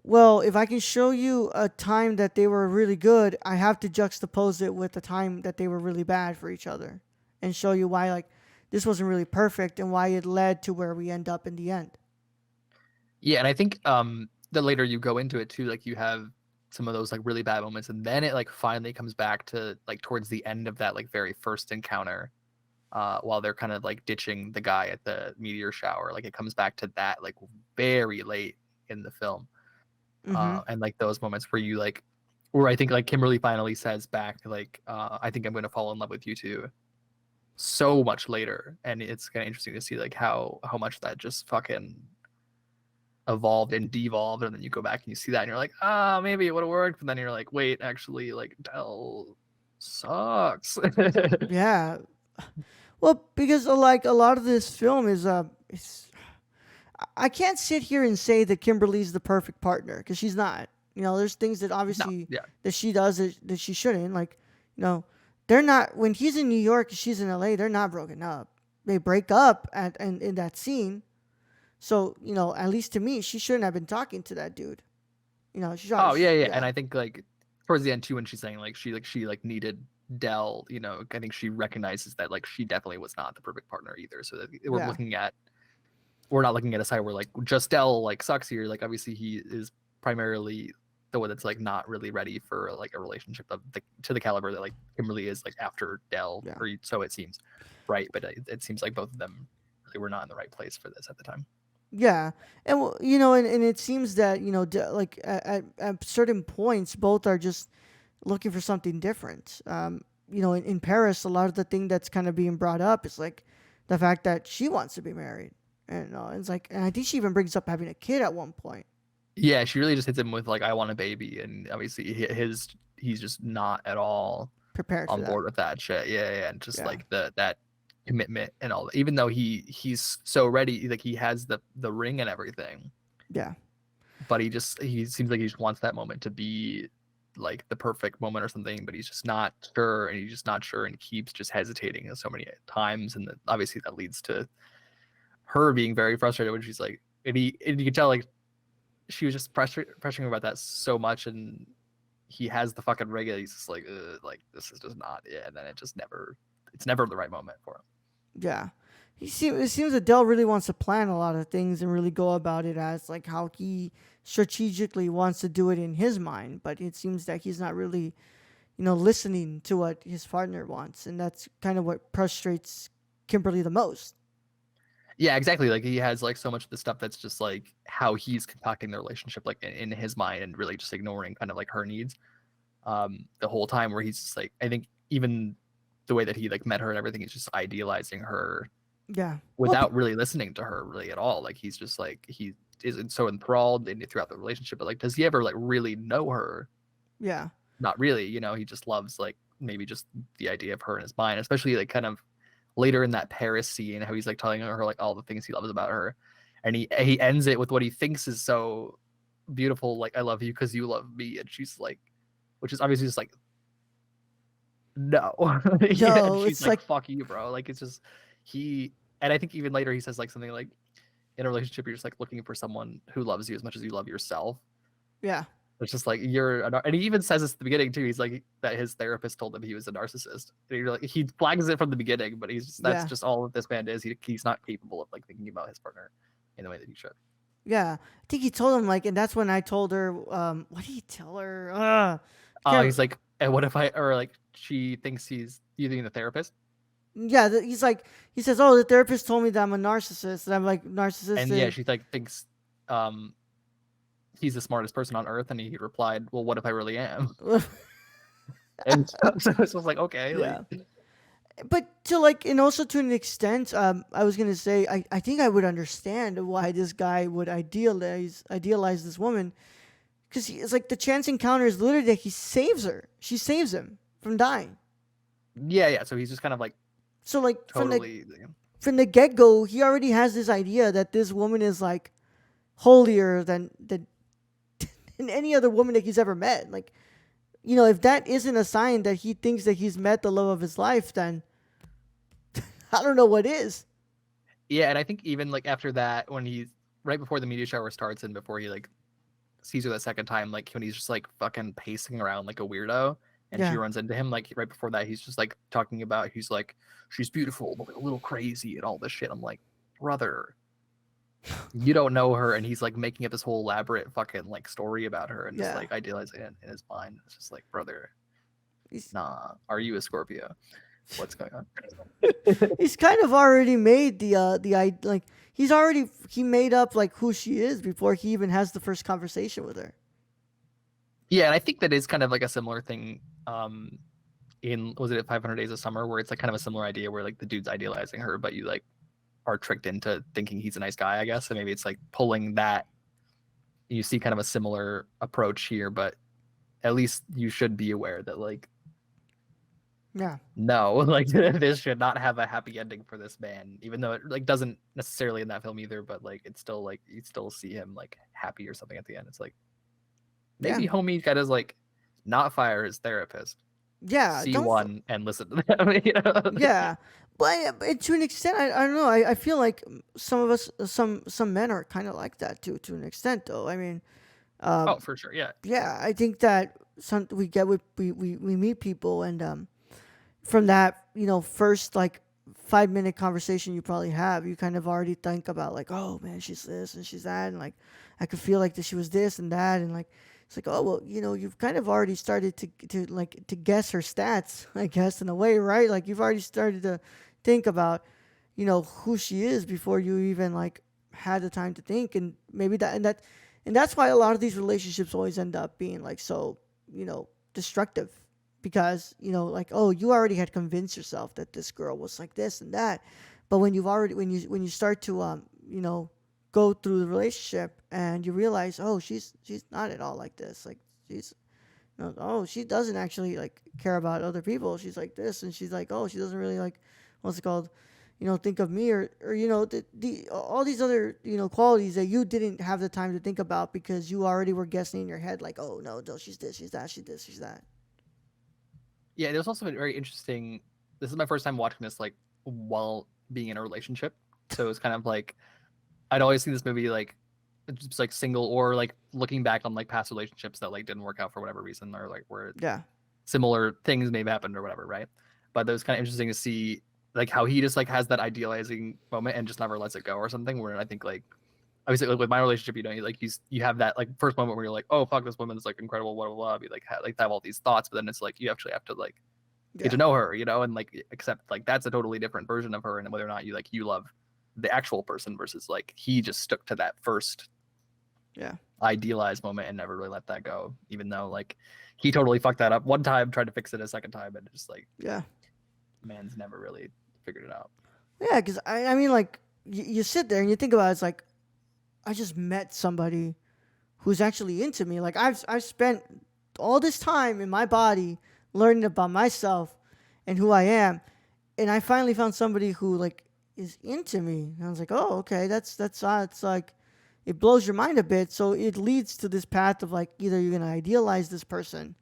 well, if I can show you a time that they were really good, I have to juxtapose it with the time that they were really bad for each other, and show you why, like, this wasn't really perfect, and why it led to where we end up in the end. Yeah, and I think the later you go into it too, like you have some of those like really bad moments, and then it like finally comes back to like towards the end of that like very first encounter, while they're kind of like ditching the guy at the meteor shower. Like it comes back to that like very late in the film, Mm-hmm. and like those moments where you like, where I think like Kimberly finally says back like, I think I'm gonna fall in love with you too. So much later, and it's kind of interesting to see like how much that just fucking evolved and devolved, and then you go back and you see that and you're like, maybe it would have worked, but then you're like, wait, actually, like Dell sucks. Yeah. Well, because like a lot of this film is I can't sit here and say that Kimberly's the perfect partner, because she's not. There's things that No, obviously yeah, that she does that she shouldn't. Like, you know, they're not, when he's in New York and she's in LA. They're not broken up. They break up in that scene. So, at least to me, she shouldn't have been talking to that dude. She oh shot. yeah, yeah, and Yeah, I think like towards the end too, when she's saying like she like needed Dell, I think she recognizes that like she definitely was not the perfect partner either. So that yeah, we're not looking at a side where like just Dell like sucks here. Like obviously he is primarily the one that's like not really ready for like a relationship of to the caliber that like Kimberly is like after Dell, yeah. or so it seems, right? But it seems like both of them really were not in the right place for this at the time. Yeah, and and it seems that like at certain points, both are just looking for something different. in Paris, a lot of the thing that's kind of being brought up is like the fact that she wants to be married, and it's like, and I think she even brings up having a kid at one point. Yeah, she really just hits him with like, "I want a baby," and obviously he's just not at all Prepared for on that. board with that shit. Yeah, yeah, and just Yeah, like that commitment and all that. Even though he's so ready, like he has the ring and everything, yeah, but he seems like he just wants that moment to be like the perfect moment or something, but he's just not sure, and he's just not sure, and keeps just hesitating so many times, and then obviously that leads to her being very frustrated when she's like, and you can tell like she was just pressuring him about that so much, and he has the fucking ring, and he's just like this is just not it, and then it's never the right moment for him. yeah. It seems Adele really wants to plan a lot of things and really go about it as like how he strategically wants to do it in his mind, but it seems that he's not really, listening to what his partner wants, and that's kind of what frustrates Kimberly the most. Yeah, exactly. Like he has like so much of the stuff that's just like how he's concocting the relationship, like in his mind, and really just ignoring kind of like her needs the whole time. Where he's just like, I think even the way that he like met her and everything is just idealizing her Yeah. Well, without really listening to her really at all. Like he's just like he isn't so enthralled throughout the relationship, but like does he ever like really know her? yeah. Not really. He just loves like maybe just the idea of her in his mind, especially like kind of later in that Paris scene, how he's like telling her like all the things he loves about her, and he ends it with what he thinks is so beautiful, like "I love you because you love me," and she's like, which is obviously just like no, yeah, and No, she's it's like like, fuck you, bro. Like it's just he, and I think even later he says like something like in a relationship you're just like looking for someone who loves you as much as you love yourself. yeah, It's just like and he even says this at the beginning too. He's like that his therapist told him he was a narcissist. And you're like he flags it from the beginning, but that's yeah, just all that this man is. He's not capable of like thinking about his partner in the way that he should. yeah. I think he told him like, and that's when I told her, what did he tell her? I He's can't. like, and what if I or like she thinks he's using the therapist, Yeah, he's like, he says, "Oh, the therapist told me that I'm a narcissist," and I'm like, and yeah, "Narcissistic." she like thinks um he's the smartest person on earth, and he replied, "Well, what if I really am?" And so it's just like okay, like Yeah, but to like, and also to an extent, I was gonna say, I think I would understand why this guy would idealize this woman, because it's like the chance encounter is literally that he saves her. She saves him from dying. yeah, yeah. So he's just kind of like So like totally. from the get go, he already has this idea that this woman is like holier than any other woman that he's ever met. Like, if that isn't a sign that he thinks that he's met the love of his life, then I don't know what is. Yeah, and I think even like after that, when he's right before the meteor shower starts and before he like sees her that second time, like when he's just like fucking pacing around like a weirdo, and she Yeah, runs into him, like right before that, he's just like talking about he's like she's beautiful but like a little crazy and all this shit. I'm like, brother, you don't know her, and he's like making up this whole elaborate fucking like story about her and just yeah. like idealizing it in his mind. It's just like, brother, He's nah, are you a Scorpio? What's going on? he's kind of already made like he made up like who she is before he even has the first conversation with her. Yeah, and I think that is kind of like a similar thing in was it 500 Days of Summer, where it's like kind of a similar idea where like the dude's idealizing her, but you like are tricked into thinking he's a nice guy, I guess. So maybe it's like pulling that. You see kind of a similar approach here, but at least you should be aware that like Yeah, no, like this should not have a happy ending for this man, even though it like doesn't necessarily in that film either. But like it's still like you still see him like happy or something at the end. It's like yeah, maybe homie got to like not fire his therapist, yeah. see Don't one and listen to them. You know? Yeah, but to an extent, I don't know. I feel like some of us, some men are kind of like that too, to an extent. Though, I mean, Oh, for sure. Yeah. yeah, I think that some we get with we meet people, and from that, first like 5 minute conversation you probably have, you kind of already think about like, oh man, she's this and she's that, and like I could feel like that she was this and that, and like it's like, oh well, you've kind of already started to guess her stats, I guess, in a way, right? Like you've already started to think about who she is before you even like had the time to think, and maybe and that's why a lot of these relationships always end up being like so destructive, because like, oh, you already had convinced yourself that this girl was like this and that, but when you start to go through the relationship and you realize, oh, she's not at all like this, like she's no, oh, she doesn't actually like care about other people. She's like this, and she's like, oh, she doesn't really like, what's it called, think of me, or the all these other qualities that you didn't have the time to think about because you already were guessing in your head like, oh no, no, she's this, she's that, she's this, she's that. Yeah, it was also very interesting. This is my first time watching this like while being in a relationship, so it's kind of like I'd always see this movie like just like single or like looking back on like past relationships that like didn't work out for whatever reason or like where Yeah, similar things may have happened or whatever, right? But it was kind of interesting to see like how he just like has that idealizing moment and just never lets it go or something. Where I think like obviously like with my relationship, like you have that like first moment where you're like, oh fuck, this woman is like incredible, blah blah blah. You like have all these thoughts, but then it's like you actually have to like get to yeah, know her, and like accept like that's a totally different version of her, and whether or not you love the actual person versus like he just stuck to that first yeah, idealized moment and never really let that go, even though like he totally fucked that up one time, tried to fix it a second time, and just like yeah, man's never really figured it out. yeah. Because I mean, like you sit there and you think about it, it's like I just met somebody who's actually into me. Like I've spent all this time in my body learning about myself and who I am, and I finally found somebody who like is into me. And I was like, oh, okay, that's it's like it blows your mind a bit. So it leads to this path of like either you're gonna idealize this person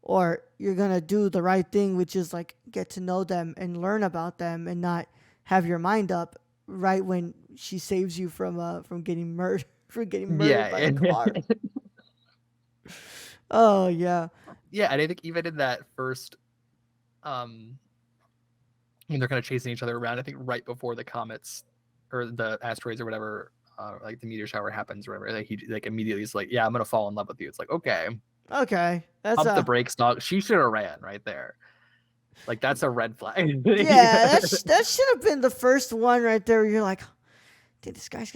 or you're gonna do the right thing, which is like get to know them and learn about them and not have your mind up right when she saves you from getting murdered from getting murdered Yeah, by a car. Oh yeah, yeah, and I think even in that first when they're kind of chasing each other around, I think right before the comets or the asteroids or whatever, like the meteor shower happens or whatever, like he like immediately is like, yeah, I'm gonna fall in love with you. It's like, okay, okay, that's pump the brakes, dog. She should have ran right there. Like that's a red flag. yeah, that should have been the first one right there. Where you're like, dude, this guy's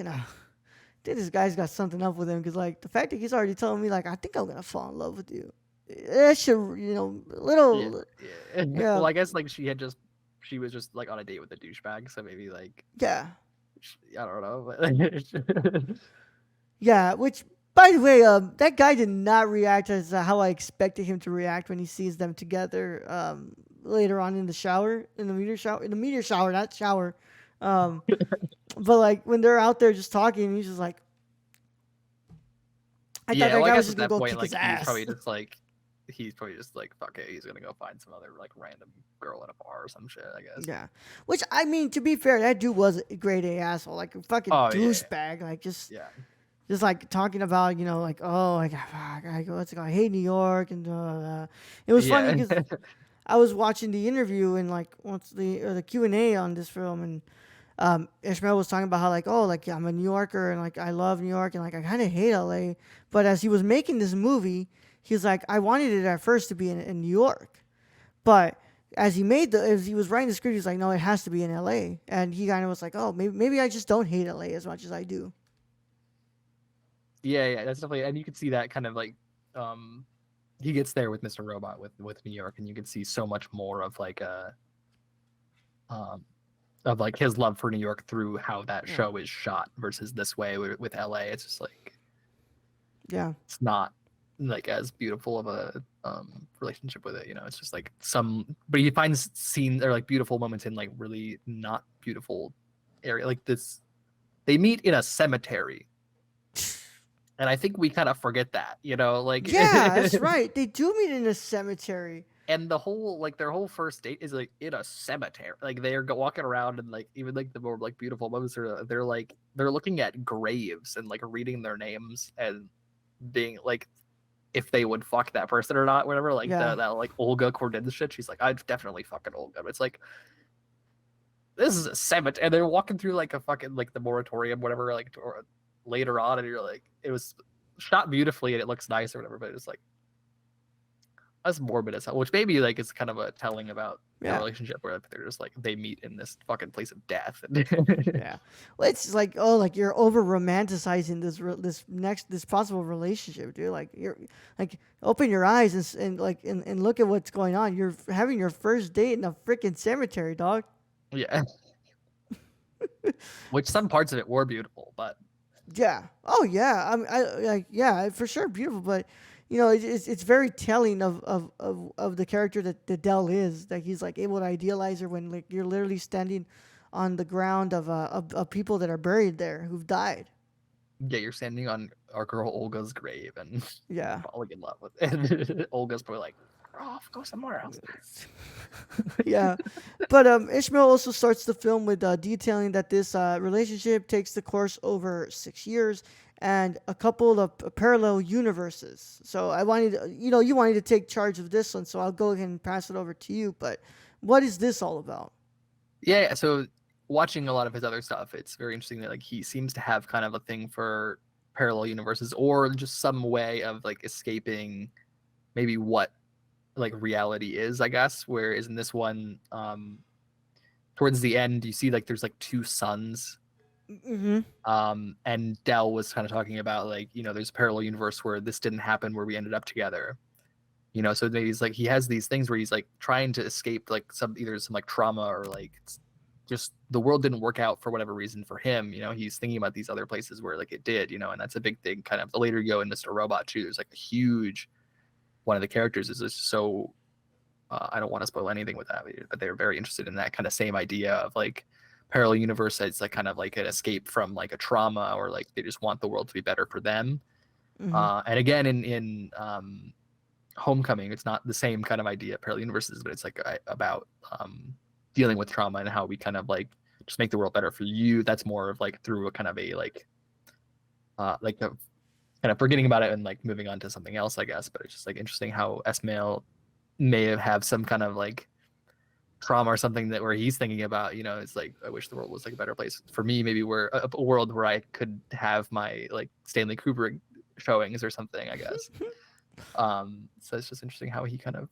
got something up with him because like the fact that he's already telling me like I think I'm gonna fall in love with you. That should Yeah, little yeah. yeah Well, I guess like she was just like on a date with a douchebag, so maybe like yeah I don't know. But yeah. Which by the way, that guy did not react as how I expected him to react when he sees them together. Later on in the shower, in the meteor shower, not shower. Um, but like when they're out there just talking, he's just like, I thought yeah, that well, I guy was guess just at gonna that go point, kick his like ass. he's probably just like fuck it, he's gonna go find some other like random girl in a bar or some shit, I guess. Yeah. Which I mean, to be fair, that dude was a grade A asshole, like a fucking Oh yeah, douchebag, like just yeah, just like talking about like, oh, like fuck, what's it called? I hate New York, and it was funny yeah, because I was watching the interview and like once the Q&A on this film, and Esmail was talking about how like, oh, like, yeah, I'm a New Yorker and like I love New York and like I kind of hate LA, but as he was making this movie, he's like, I wanted it at first to be in New York, but as he was writing the script, he's like, no, it has to be in LA, and he kind of was like, oh, maybe I just don't hate LA as much as I do. yeah. That's definitely, and you can see that kind of like, he gets there with Mr. Robot with New York, and you can see so much more of like um, of like his love for New York through how that Yeah, show is shot versus this way with LA. It's just like yeah, it's not like as beautiful of a relationship with it. It's just like but he finds scenes or like beautiful moments in like really not beautiful area. Like this, they meet in a cemetery, and I think we kind of forget that, like. yeah. That's right. They do meet in a cemetery. And the whole like their whole first date is like in a cemetery. Like they're walking around and like even like the more like beautiful moments are they're looking at graves and like reading their names and being like if they would fuck that person or not, whatever. Like Yeah, that like Olga Kordin shit. She's like, I'd definitely fucking Olga. But it's like this is a cemetery, and they're walking through like a fucking like the moratorium, whatever. Like or later on, and you're like, it was shot beautifully and it looks nice or whatever. But it's like that's morbid as hell, which maybe like is kind of a telling about their Yeah. relationship where they're just like they meet in this fucking place of death. Yeah. Well, it's like, oh, like you're over romanticizing this possible relationship, dude. Like you're like open your eyes and like and look at what's going on. You're having your first date in a freaking cemetery, dog. Yeah, which some parts of it were beautiful, but Yeah. Oh yeah. I like yeah for sure beautiful, but it's very telling of the character that Dell is, that he's like able to idealize her when like you're literally standing on the ground of people that are buried there who've died. yeah, you're standing on our girl Olga's grave and Yeah. falling in love with it. Olga's probably like, off, go somewhere else. Yeah, but Ishmael also starts the film with detailing that this relationship takes the course over 6 years and a couple of parallel universes. So I wanted, you wanted to take charge of this one, so I'll go ahead and pass it over to you. But what is this all about? Yeah, so watching a lot of his other stuff, it's very interesting that like he seems to have kind of a thing for parallel universes or just some way of like escaping maybe what like reality is, I guess. Whereas in this one, towards the end, you see like there's like two suns. Mm-hmm. And Dell was kind of talking about like, there's a parallel universe where this didn't happen where we ended up together. So he's like he has these things where he's like trying to escape like some like trauma or like just the world didn't work out for whatever reason for him. He's thinking about these other places where like it did, and that's a big thing. Kind of the later you go in Mr. Robot too, there's like a huge one of the characters is just so I don't want to spoil anything with that, but they're very interested in that kind of same idea of like parallel universe. It's like kind of like an escape from like a trauma, or like they just want the world to be better for them. Mm-hmm. And again, in Homecoming, it's not the same kind of idea, parallel universes, but it's like about dealing with trauma and how we kind of like just make the world better for you. That's more of like through a kind of a like a kind of forgetting about it and like moving on to something else, I guess. But it's just like interesting how Esmail may have some kind of like trauma or something that where he's thinking about, it's like I wish the world was like a better place for me, maybe where a world where I could have my like Stanley Kubrick showings or something, I guess. So it's just interesting how he kind of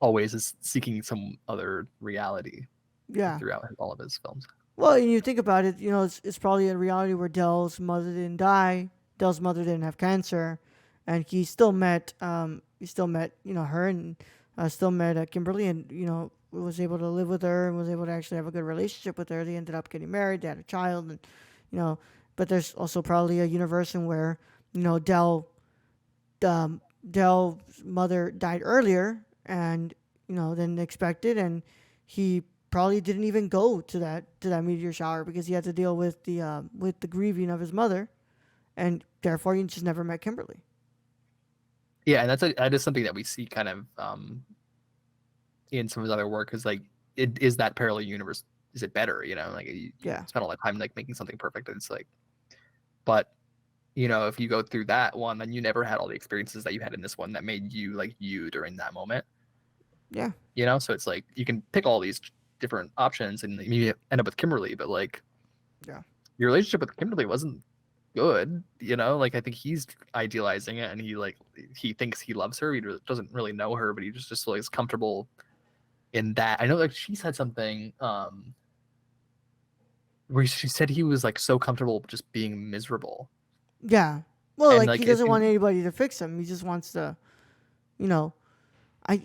always is seeking some other reality Yeah. throughout all of his films. Well, and you think about it, it's probably a reality where Dell's mother didn't die, Dell's mother didn't have cancer, and he still met, her and still met Kimberly, and was able to live with her and was able to actually have a good relationship with her. They ended up getting married, they had a child, and you know, but there's also probably a universe in where Dell's mother died earlier and than expected, and he probably didn't even go to that meteor shower because he had to deal with the grieving of his mother, and therefore he just never met Kimberly. Yeah, and that is something that we see kind of in some of his other work, is like it is that parallel universe. Is it better? Like you Yeah, spend all that time like making something perfect, and it's like, but if you go through that one, then you never had all the experiences that you had in this one that made you like you during that moment. yeah, So it's like you can pick all these different options and maybe end up with Kimberly, but like yeah, your relationship with Kimberly wasn't good. Like I think he's idealizing it, and he thinks he loves her. He doesn't really know her, but he just like is comfortable in that. I know like she said something where she said he was like so comfortable just being miserable, yeah. Well, and like he like it doesn't seems, want anybody to fix him. He just wants to, you know.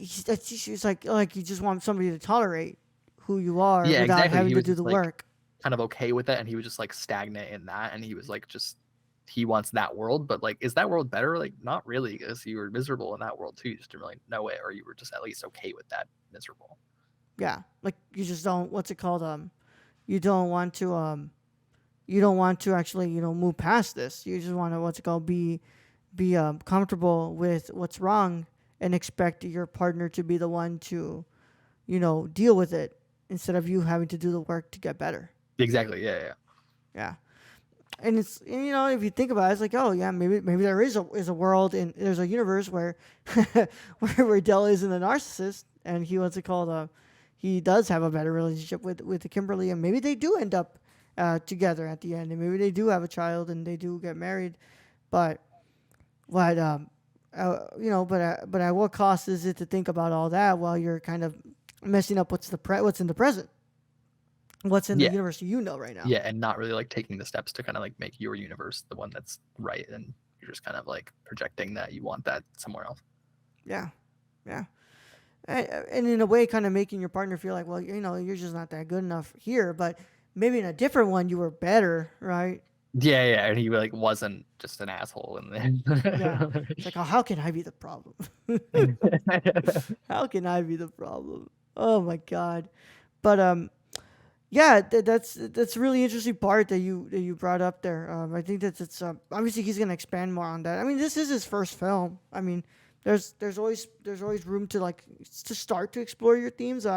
She's like you just want somebody to tolerate who you are yeah, without exactly. having He to was do the just like work. kind of okay with it, and he was just like stagnant in that, and he was like just he wants that world, but like is that world better? Like not really, because you were miserable in that world too. You just didn't really know it, or you were just at least okay with that miserable. Yeah, like you just don't. What's it called? You don't want to you don't want to actually move past this. You just want to what's it called be comfortable with what's wrong and expect your partner to be the one to deal with it instead of you having to do the work to get better. Exactly. Yeah, yeah. Yeah. And if you think about it, it's like, oh yeah, maybe there is a world, and there's a universe where where Dell isn't a narcissist, and he what's it called he does have a better relationship with the Kimberly, and maybe they do end up together at the end, and maybe they do have a child and they do get married, but what but at what cost is it to think about all that while you're kind of messing up what's in the present, what's in the Yeah, universe you know right now. yeah, and not really like taking the steps to kind of like make your universe the one that's right, and you're just kind of like projecting that you want that somewhere else. Yeah, yeah. And in a way, kind of making your partner feel like, well, you're just not that good enough here, but maybe in a different one, you were better, right? Yeah, yeah, and he like wasn't just an asshole in Yeah. there. It's like, oh, how can I be the problem? How can I be the problem? Oh my god. But yeah, that's a really interesting part that you brought up there. I think that it's obviously he's gonna expand more on that. I mean, this is his first film. I mean, there's always room to like to start to explore your themes.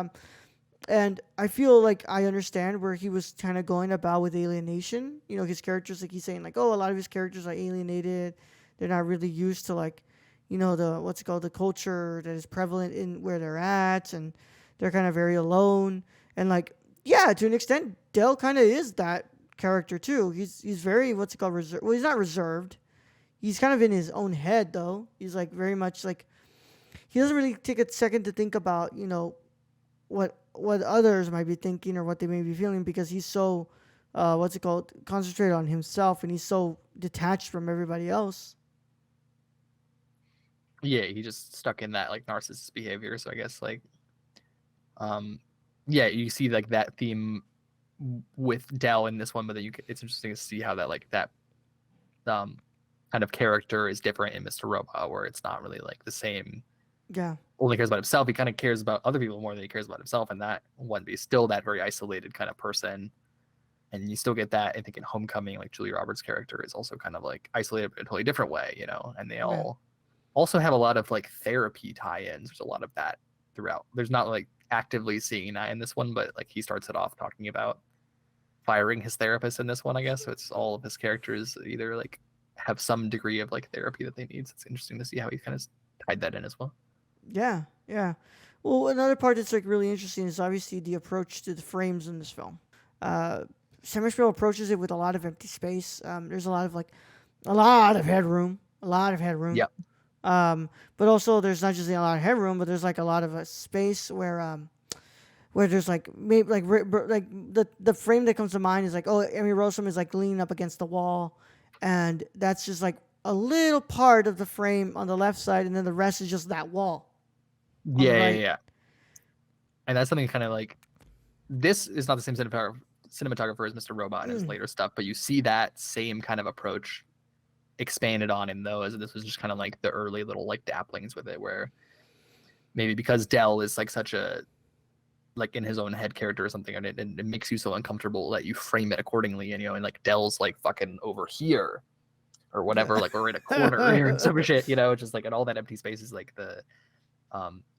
And I feel like I understand where he was kind of going about with alienation. His characters, like he's saying, like, oh, a lot of his characters are alienated. They're not really used to like, the what's it called, the culture that is prevalent in where they're at, and they're kind of very alone. And like, yeah, to an extent, Dell kind of is that character too. He's very what's it called, reserved. Well, he's not reserved. He's kind of in his own head though. He's like very much like he doesn't really take a second to think about what others might be thinking or what they may be feeling because he's so what's it called, concentrated on himself, and he's so detached from everybody else. Yeah, he just stuck in that like narcissist behavior. So I guess like, um, yeah, you see like that theme with Dell in this one, but then it's interesting to see how that like that um kind of character is different in Mr. Robot, where it's not really like the same. Yeah, Only cares about himself. He kind of cares about other people more than he cares about himself, and that one be still that very isolated kind of person. And you still get that. I think in Homecoming, like Julia Roberts' character is also kind of like isolated but in a totally different way, And they yeah, all also have a lot of like therapy tie-ins. There's a lot of that throughout. There's not like actively seeing that in this one, but like he starts it off talking about firing his therapist in this one, I guess. So it's all of his characters either like have some degree of like therapy that they need. So it's interesting to see how he kind of tied that in as well. yeah, yeah. Well, another part that's like really interesting is obviously the approach to the frames in this film. uh Summerspiel approaches it with a lot of empty space. There's a lot of like a lot of headroom, a lot of headroom. Yeah. But also there's not just a lot of headroom, but there's like a lot of space where there's like maybe like the frame that comes to mind is like, oh, Emmy Rossum is like leaning up against the wall, and that's just like a little part of the frame on the left side, and then the rest is just that wall on the Yeah, yeah, right. yeah. And that's something kind of like this is not the same cinematographer as Mr. Robot and his Mm, later stuff, but you see that same kind of approach expanded on in those. And this was just kind of like the early little like dapplings with it, where maybe because Dell is like such a like in his own head character or something, and it makes you so uncomfortable that you frame it accordingly. And and like Dell's like fucking over here or whatever, yeah. like we're in a corner here and some shit, just like, and all that empty space is like the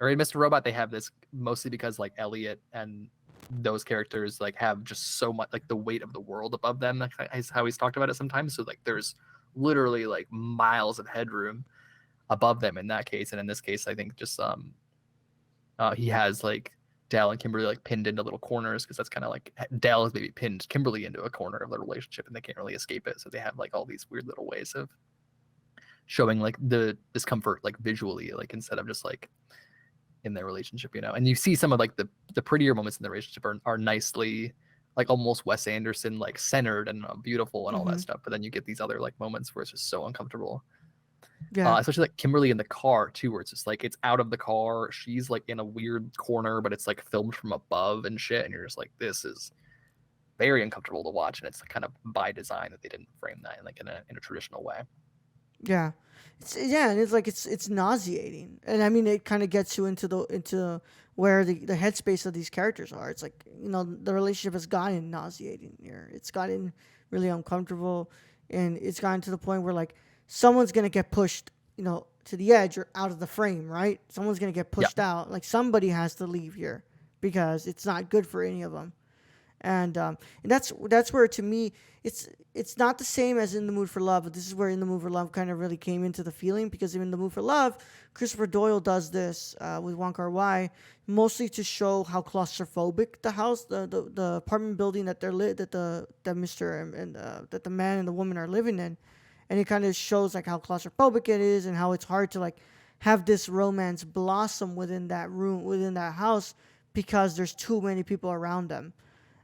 or in Mr. Robot they have this mostly because like Elliot and those characters like have just so much like the weight of the world above them. That's how he's talked about it sometimes. So like there's literally like miles of headroom above them in that case, and in this case I think just he has like Dell and Kimberly like pinned into little corners because that's kind of like Dell has maybe pinned Kimberly into a corner of their relationship and they can't really escape it. So they have like all these weird little ways of showing like the discomfort like visually, like instead of just like in their relationship, And you see some of like the prettier moments in the relationship are nicely like almost Wes Anderson like centered and beautiful and all that Hmm. stuff. But then you get these other like moments where it's just so uncomfortable. Yeah, Especially like Kimberly in the car too, where it's just like it's out of the car. She's like in a weird corner, but it's like filmed from above and shit. And you're just like, this is very uncomfortable to watch. And it's kind of by design that they didn't frame that in like in a traditional way. yeah. And it's like it's nauseating, and I mean it kind of gets you into where the headspace of these characters are. It's like the relationship has gotten nauseating here. It's gotten really uncomfortable, and it's gotten to the point where like someone's gonna get pushed, to the edge or out of the frame. Right? Someone's gonna get Yeah. pushed out. Like somebody has to leave here because it's not good for any of them. And that's where to me it's not the same as In the Mood for Love, but this is where In the Mood for Love kind of really came into the feeling, because In the Mood for Love, Christopher Doyle does this with Wong Kar Wai mostly to show how claustrophobic the house, the apartment building that that Mister and that the man and the woman are living in, and it kind of shows like how claustrophobic it is and how it's hard to like have this romance blossom within that room, within that house, because there's too many people around them.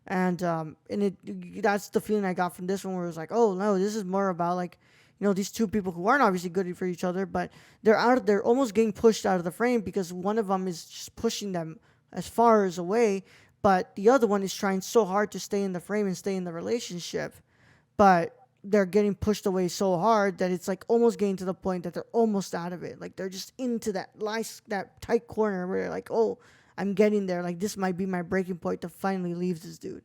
And that's the feeling I got from this one, where it was like, oh no, this is more about like, these two people who aren't obviously good for each other, but they're almost getting pushed out of the frame because one of them is just pushing them as far as away, but the other one is trying so hard to stay in the frame and stay in the relationship, but they're getting pushed away so hard that it's like almost getting to the point that they're almost out of it. Like they're just into that tight corner where they're like, oh, I'm getting there. Like this might be my breaking point to finally leave this dude.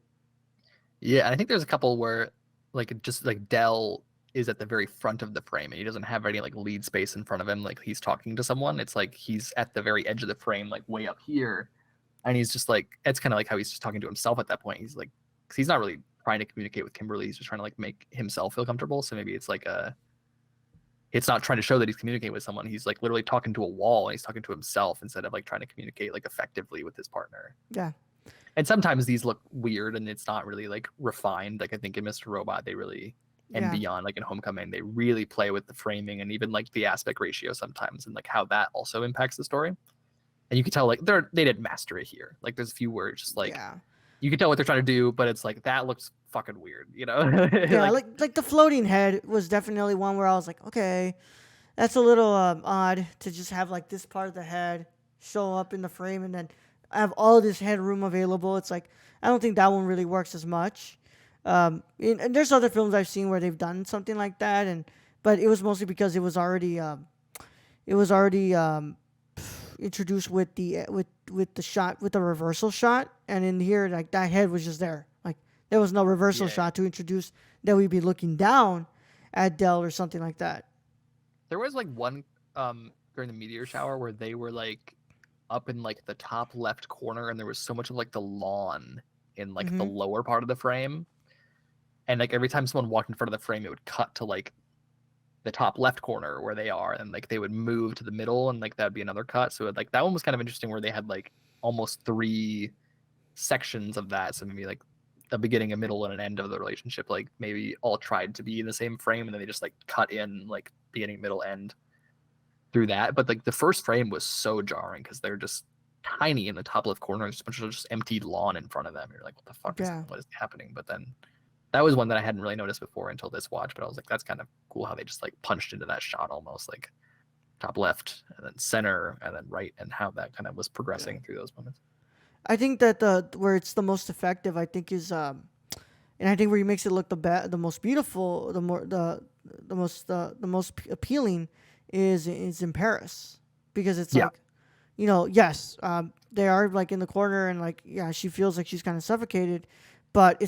Yeah, I think there's a couple where like just like Dell is at the very front of the frame and he doesn't have any like lead space in front of him, like he's talking to someone. It's like he's at the very edge of the frame, like way up here. And he's just like, it's kind of like how he's just talking to himself at that point. He's like, because he's not really trying to communicate with Kimberly. He's just trying to like make himself feel comfortable. So maybe it's like it's not trying to show that he's communicating with someone. He's like literally talking to a wall and he's talking to himself instead of like trying to communicate like effectively with his partner. Yeah. And sometimes these look weird and it's not really like refined. Like I think in Mr. Robot, they really, and Yeah. beyond, like in Homecoming, they really play with the framing and even like the aspect ratio sometimes and like how that also impacts the story. And you can tell like they didn't master it here. Like there's a few words just like Yeah. you can tell what they're trying to do, but it's like that looks fucking weird, you know? Yeah, Like like the floating head was definitely one where I was like, okay, that's a little odd to just have like this part of the head show up in the frame and then have all this headroom available. It's like I don't think that one really works as much. And there's other films I've seen where they've done something like that, and but it was mostly because it was already introduced with the shot with the reversal shot, and in here like that head was just there. Like there was no reversal yeah. shot to introduce that we'd be looking down at Dell or something like that. There was like one during the meteor shower where they were like up in like the top left corner and there was so much of like the lawn in like the Mm-hmm. lower part of the frame. And like every time someone walked in front of the frame, it would cut to like the top left corner where they are, and like they would move to the middle, and like that would be another cut. So like that one was kind of interesting, where they had like almost three sections of that. So maybe like a beginning, a middle, and an end of the relationship, like maybe all tried to be in the same frame, and then they just like cut in like beginning, middle, end through that. But like the first frame was so jarring because they're just tiny in the top left corner. There's a bunch of just empty lawn in front of them. You're like, what the fuck is Yeah. what is happening? But then that was one that I hadn't really noticed before until this watch. But I was like, that's kind of cool how they just like punched into that shot almost like top left and then center and then right, and how that kind of was Yeah. progressing through those moments. I think that the where it's the most effective, I think, is and I think where he makes it look the most beautiful, the most appealing is in Paris, because it's Yeah. like, yes, they are like in the corner and like yeah, she feels like she's kind of suffocated, but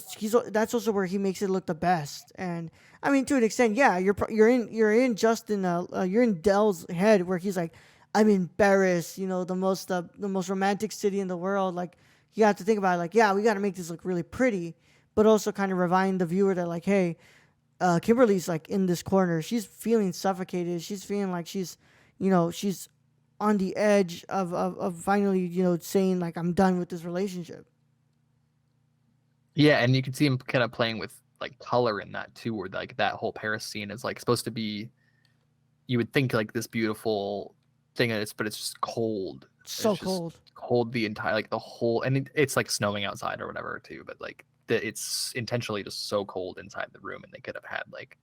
that's also where he makes it look the best. And I mean, to an extent, yeah, you're in Dell's head where he's like, I'm in Paris, the most romantic city in the world. Like you have to think about it, like yeah, we got to make this look really pretty, but also kind of remind the viewer that like, hey, Kimberly's like in this corner. She's feeling suffocated. She's feeling like she's on the edge of finally, saying like I'm done with this relationship. Yeah, and you can see him kind of playing with like color in that too, where like that whole Paris scene is like supposed to be, you would think like this beautiful thing, and but it's just cold. It's So just cold. cold the entire like the whole, and it's like snowing outside or whatever too. But like it's intentionally just so cold inside the room, and they could have had like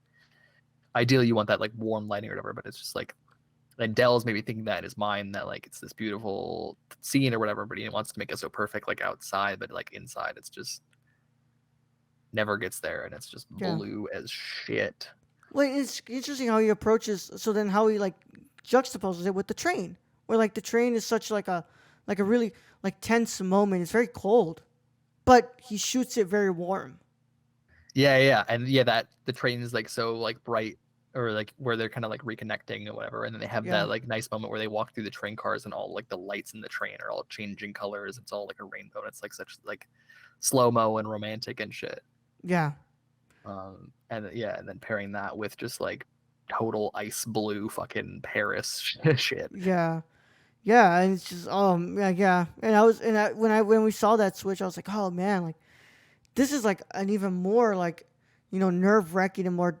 ideally you want that like warm lighting or whatever, but it's just like, and Dell's maybe thinking that in his mind that like it's this beautiful scene or whatever, but he wants to make it so perfect like outside, but like inside it's just never gets there, and it's just Yeah. blue as shit. Well, it's interesting how he approaches. So then, how he like juxtaposes it with the train, where like the train is such like a really like tense moment. It's very cold, but he shoots it very warm. Yeah, and yeah, that the train is like so like bright, or like where they're kind of like reconnecting or whatever, and then they have Yeah. that like nice moment where they walk through the train cars and all like the lights in the train are all changing colors. It's all like a rainbow. And it's like such like slow mo and romantic and shit. Yeah. And yeah, and then pairing that with just like total ice blue fucking Paris shit. Yeah. Yeah, and it's just yeah, yeah. And when we saw that switch, I was like, oh man, like this is like an even more like nerve wracking and more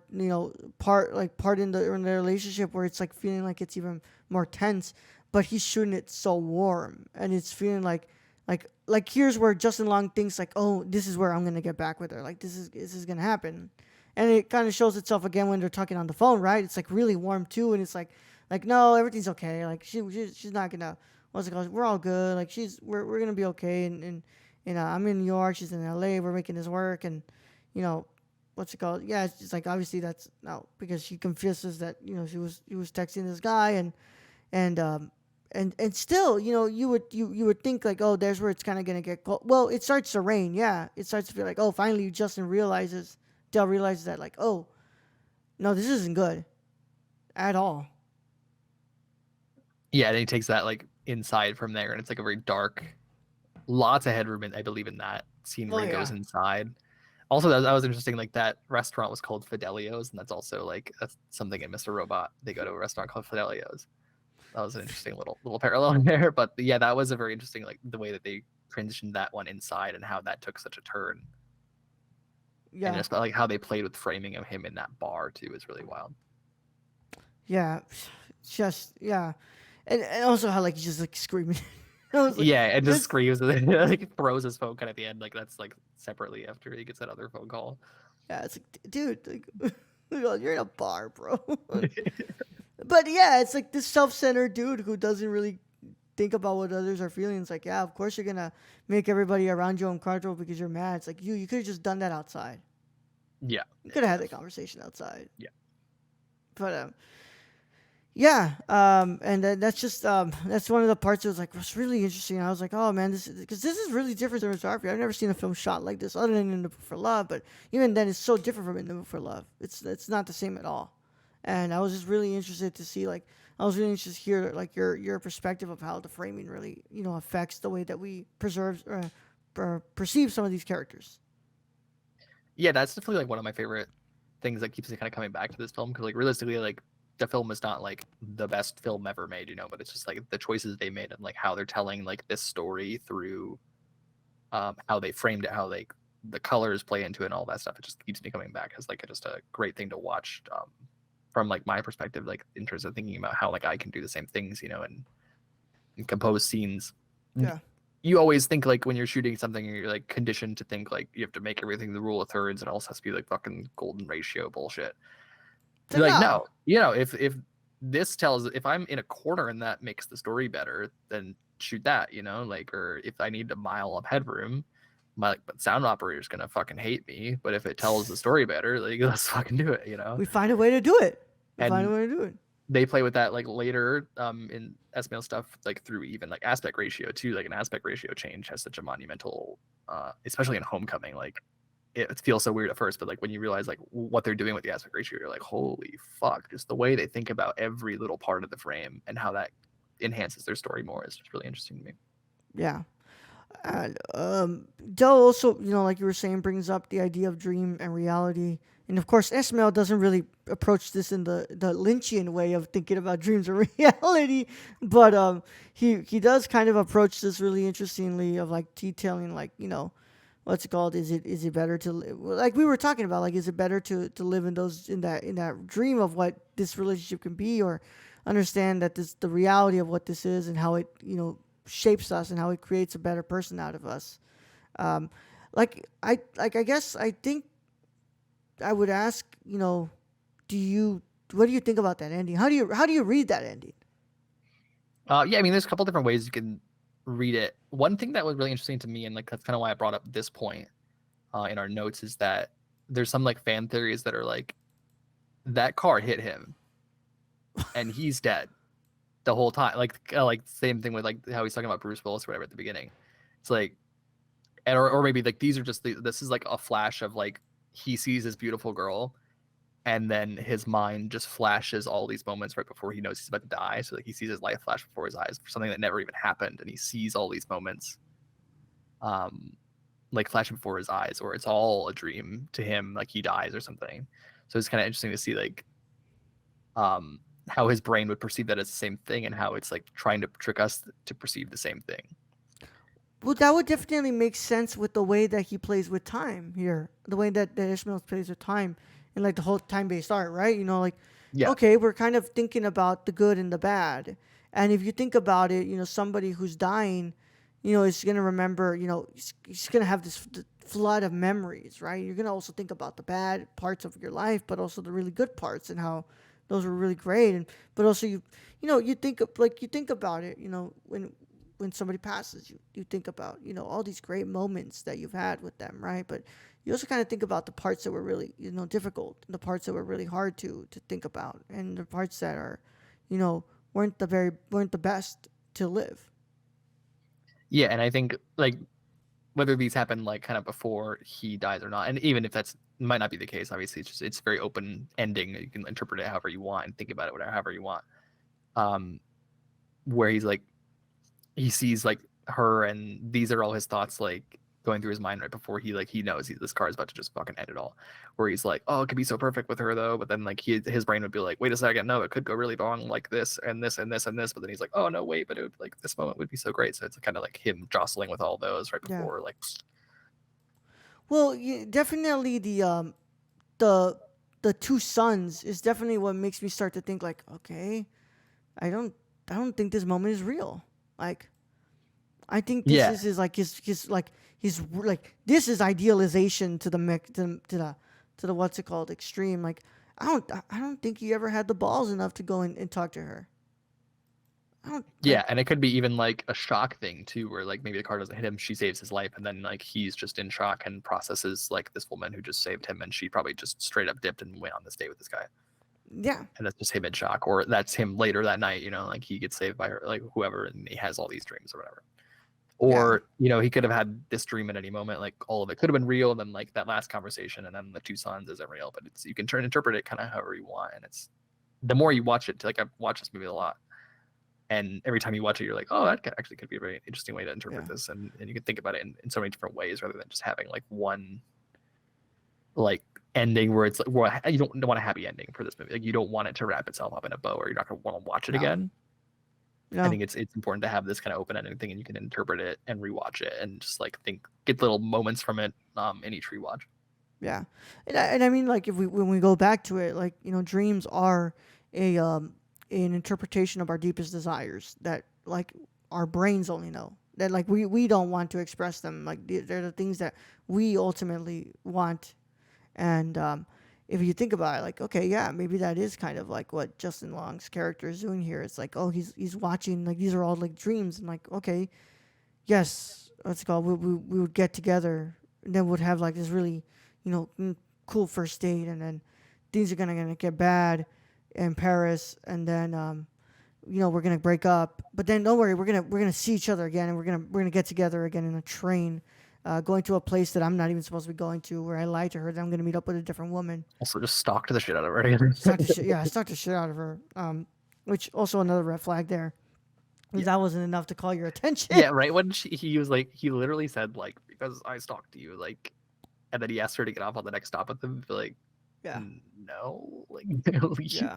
part in the relationship where it's like feeling like it's even more tense, but he's shooting it so warm and it's feeling like Like here's where Justin Long thinks like, oh, this is where I'm gonna get back with her. Like this is gonna happen, and it kind of shows itself again when they're talking on the phone, right? It's like really warm too, and it's like no, everything's okay. Like she's not gonna what's it called? We're all good. Like we're gonna be okay, and I'm in New York, she's in L.A. We're making this work, and you know what's it called? Yeah, it's just like obviously that's no because she confesses that she was texting this guy and and still, you would think like, oh, there's where it's kind of gonna get cold. Well, it starts to rain. Yeah, it starts to feel like, oh, finally, Dell realizes that like, oh, no, this isn't good at all. Yeah, and he takes that like inside from there, and it's like a very dark, lots of headroom. I believe in that scene Oh where he goes yeah, inside. Also, that was interesting. Like that restaurant was called Fidelio's, and that's also like that's something in Mr. Robot. They go to a restaurant called Fidelio's. That was an interesting little parallel there. But yeah, that was a very interesting like the way that they transitioned that one inside and how that took such a turn, and yeah, just like how they played with framing of him in that bar too is really wild. yeah. Just yeah, and also how like he's just like screaming. I was like, Yeah, and just this screams and then like throws his phone kind of at the end. Like that's like separately after he gets that other phone call. yeah, it's like, dude, like, you're in a bar, bro. But yeah, it's like this self-centered dude who doesn't really think about what others are feeling. It's like, yeah, of course you're gonna make everybody around you uncomfortable because you're mad. It's like you could have just done that outside. Yeah, You yeah, could have had that exactly. conversation outside. Yeah. But yeah, and that's just that's one of the parts that was really interesting. I was like, oh man, this is really different than cinematography. I've never seen a film shot like this other than In the Book for Love. But even then, it's so different from In the Book for Love. It's not the same at all. And I was just really interested to see like I was really interested to hear like your perspective of how the framing really affects the way that we preserve perceive some of these characters. Yeah, that's definitely like one of my favorite things that keeps me kind of coming back to this film because like realistically, like the film is not like the best film ever made, but it's just like the choices they made and like how they're telling like this story through how they framed it, how they the colors play into it and all that stuff. It just keeps me coming back as like just a great thing to watch from like my perspective, like in terms of thinking about how like I can do the same things, and compose scenes. Yeah. You always think like when you're shooting something, you're like conditioned to think like you have to make everything the rule of thirds and it also has to be like fucking golden ratio bullshit. It's Be like like, no. no, if this tells if I'm in a corner and that makes the story better, then shoot that, like or if I need a mile of headroom, my like but sound operator's gonna fucking hate me. But if it tells the story better, like let's fucking do it. We find a way to do it. We find a And way to do it. they play with that like later in Esmail stuff like through even like aspect ratio too, like an aspect ratio change has such a monumental especially in Homecoming, like it feels so weird at first, but like when you realize like what they're doing with the aspect ratio, you're like, holy fuck, just the way they think about every little part of the frame and how that enhances their story more is just really interesting to me. Yeah. And Dell also, like you were saying, brings up the idea of dream and reality. And of course, Esmail doesn't really approach this in the Lynchian way of thinking about dreams and reality, but he does kind of approach this really interestingly of like detailing like what's it called? Is it better to like we were talking about like is it better to live in that dream of what this relationship can be, or understand that this the reality of what this is and how it shapes us and how it creates a better person out of us. Um, I guess I think I would ask do you what do you think about that ending? How do you read that ending? Yeah, I mean, there's a couple different ways you can read it. One thing that was really interesting to me, and like that's kind of why I brought up this point in our notes, is that there's some like fan theories that are like that car hit him and he's dead the whole time. Like same thing with like how he's talking about Bruce Willis or whatever at the beginning. It's like, or maybe like these are just this is like a flash of like he sees this beautiful girl and then his mind just flashes all these moments right before he knows he's about to die. So like he sees his life flash before his eyes for something that never even happened, and he sees all these moments, like flashing before his eyes, or it's all a dream to him, like he dies or something. So it's kind of interesting to see like how his brain would perceive that as the same thing, and how it's like trying to trick us to perceive the same thing. Well, that would definitely make sense with the way that he plays with time here, the way that Ishmael plays with time, and like the whole time-based art, right? Like Yeah, okay, we're kind of thinking about the good and the bad, and if you think about it, somebody who's dying, is gonna remember. He's gonna have this flood of memories, right? You're gonna also think about the bad parts of your life, but also the really good parts and how those were really great. And but also you think about it. When somebody passes, you think about all these great moments that you've had with them, right? But you also kind of think about the parts that were really difficult, and the parts that were really hard to think about, and the parts that are, you know, weren't the best to live. Yeah, and I think like whether these happen like kind of before he dies or not, and even if that's might not be the case, obviously it's very open ending. You can interpret it however you want and think about it whatever however you want. Um, where he's like he sees like her and these are all his thoughts like going through his mind right before he knows this car is about to just fucking end it all. Where he's like, oh, it could be so perfect with her though, but then like his brain would be like, wait a second, no, it could go really wrong like this and this and this and this. But then he's like, oh no, wait, but it would like this moment would be so great. So it's kind of like him jostling with all those right Yeah. before like Well, definitely the the two sons is definitely what makes me start to think like, okay, I don't I don't think this moment is real. Like, I think this yeah. is like his like this is idealization to the to the what's it called extreme. Like, I don't think he ever had the balls enough to go and talk to her. I don't like. Yeah, and it could be even like a shock thing too, where like maybe the car doesn't hit him, she saves his life, and then like he's just in shock and processes like this woman who just saved him, and she probably just straight up dipped and went on this date with this guy, Yeah. and that's just him in shock, or that's him later that night, like he gets saved by her, like whoever, and he has all these dreams or whatever, Yeah. or he could have had this dream at any moment, like all of it could have been real, and then like that last conversation, and then the two sons isn't real, but it's you can interpret it kind of however you want, and it's the more you watch it, like I've watched this movie a lot and every time you watch it you're like, oh, that actually could be a very interesting way to interpret Yeah. this, and you can think about it in so many different ways rather than just having like one like ending where it's like, well, you don't want a happy ending for this movie, like you don't want it to wrap itself up in a bow or you're not going to want to watch it No. again. I No. think it's important to have this kind of open-ended thing and you can interpret it and rewatch it and just like get little moments from it in each rewatch. Yeah. And I mean, like, if we when we go back to it, like, dreams are a an interpretation of our deepest desires that, like, our brains only know, that, like, we don't want to express them, like, they're the things that we ultimately want. And if you think about it, like, okay, yeah, maybe that is kind of like what Justin Long's character is doing here. It's like, oh, he's watching, like, these are all like dreams, and like, okay, yes, let's go. We would get together, and then we'd have like this really, cool first date, and then things are gonna get bad in Paris, and then we're gonna break up. But then don't worry, we're gonna see each other again, and we're gonna get together again in a train, going to a place that I'm not even supposed to be going to, where I lied to her that I'm gonna meet up with a different woman. Also just stalked the shit out of her again. Stalked the shit. Yeah, I stalked the shit out of her. Which also another red flag there. Yeah. That wasn't enough to call your attention. Yeah, right when he was like he literally said like because I stalked you like, and then he asked her to get off on the next stop with him, like Yeah. no, like Yeah.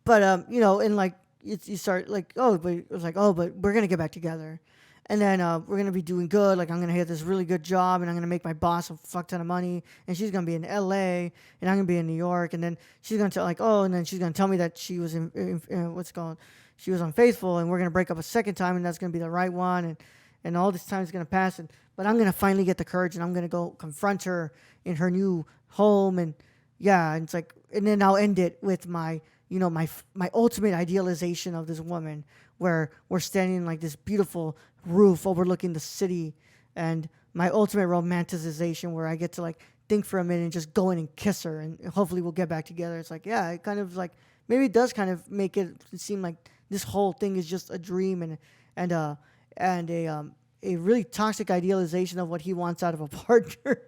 But and like you start like, oh, but it was like, oh, but we're gonna get back together, and then we're gonna be doing good. Like, I'm gonna get this really good job, and I'm gonna make my boss a fuck ton of money, and she's gonna be in L.A. and I'm gonna be in New York, and then she's gonna tell, like, oh, and then she's gonna tell me that she was in what's it called, she was unfaithful, and we're gonna break up a second time, and that's gonna be the right one, and all this time is gonna pass, and but I'm gonna finally get the courage, and I'm gonna go confront her in her new home, and yeah, and it's like, and then I'll end it with my, my ultimate idealization of this woman, where we're standing in like this beautiful roof overlooking the city, and my ultimate romanticization where I get to like think for a minute and just go in and kiss her, and hopefully we'll get back together. It's like, yeah, it kind of like, maybe it does kind of make it seem like this whole thing is just a dream, and and a really toxic idealization of what he wants out of a partner.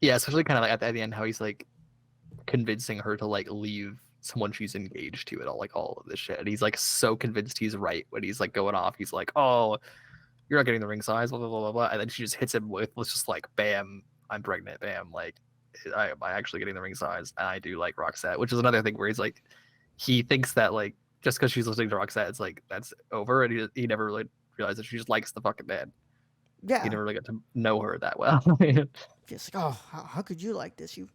yeah, especially kind of like at the end how he's like convincing her to like leave someone she's engaged to at all, like all of this shit. And he's like so convinced he's right when he's like going off. He's like, oh, you're not getting the ring size, blah blah blah blah blah. And then she just hits him with just like, bam, I'm pregnant, bam, like am I actually getting the ring size? And I do like Roxette, which is another thing where he's like, he thinks that like just because she's listening to Roxette, it's like that's over, and he never really realized that she just likes the fucking man. He Yeah, never really got to know her that well. just like, oh, how could you like this? You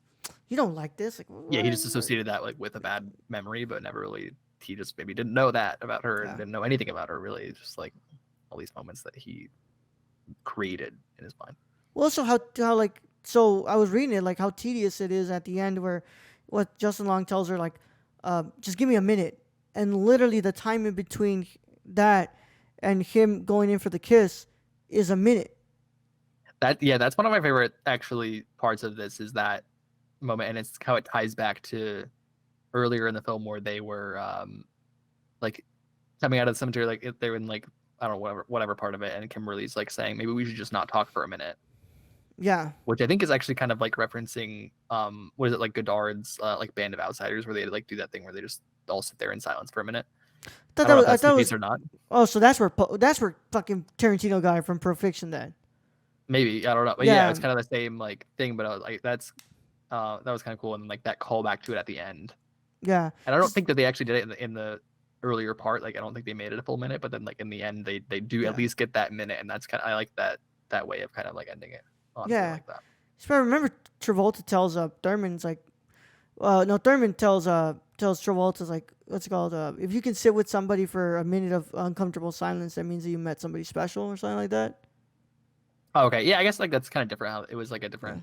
don't like this, like, Yeah, he what? just associated that like with a bad memory, but never really. He just maybe didn't know that about her and Yeah. didn't know anything about her really. Just like all these moments that he created in his mind. Well, also how like so I was reading it like how tedious it is at the end where what Justin Long tells her like, just give me a minute, and literally the time in between that and him going in for the kiss is a minute. That's one of my favorite actually parts of this is that moment, and it's how it ties back to earlier in the film where they were like coming out of the cemetery, like they were in like I don't know whatever part of it, and Kimberly's like saying maybe we should just not talk for a minute, Yeah, which I think is actually kind of like referencing what is it like Godard's like Band of Outsiders where they like do that thing where they just all sit there in silence for a minute. I don't know if I that's thought the it case was. or not. Oh, so that's where fucking Tarantino got it from Pulp Fiction then. Maybe I don't know, but yeah, Yeah, it's kind of the same like thing. But I was like, that was kind of cool, and like that callback to it at the end. yeah. And I don't think that they actually did it in the earlier part. Like I don't think they made it a full minute, but then like in the end, they do at Yeah, least get that minute, and that's kind of I like that way of kind of like ending it on something yeah. like that. So I remember Travolta tells Thurman's like, no, Thurman tells Travolta's like, what's it called? If you can sit with somebody for a minute of uncomfortable silence, that means that you met somebody special or something like that. Oh, okay, yeah, I guess like that's kind of different. How it was like a Yeah. different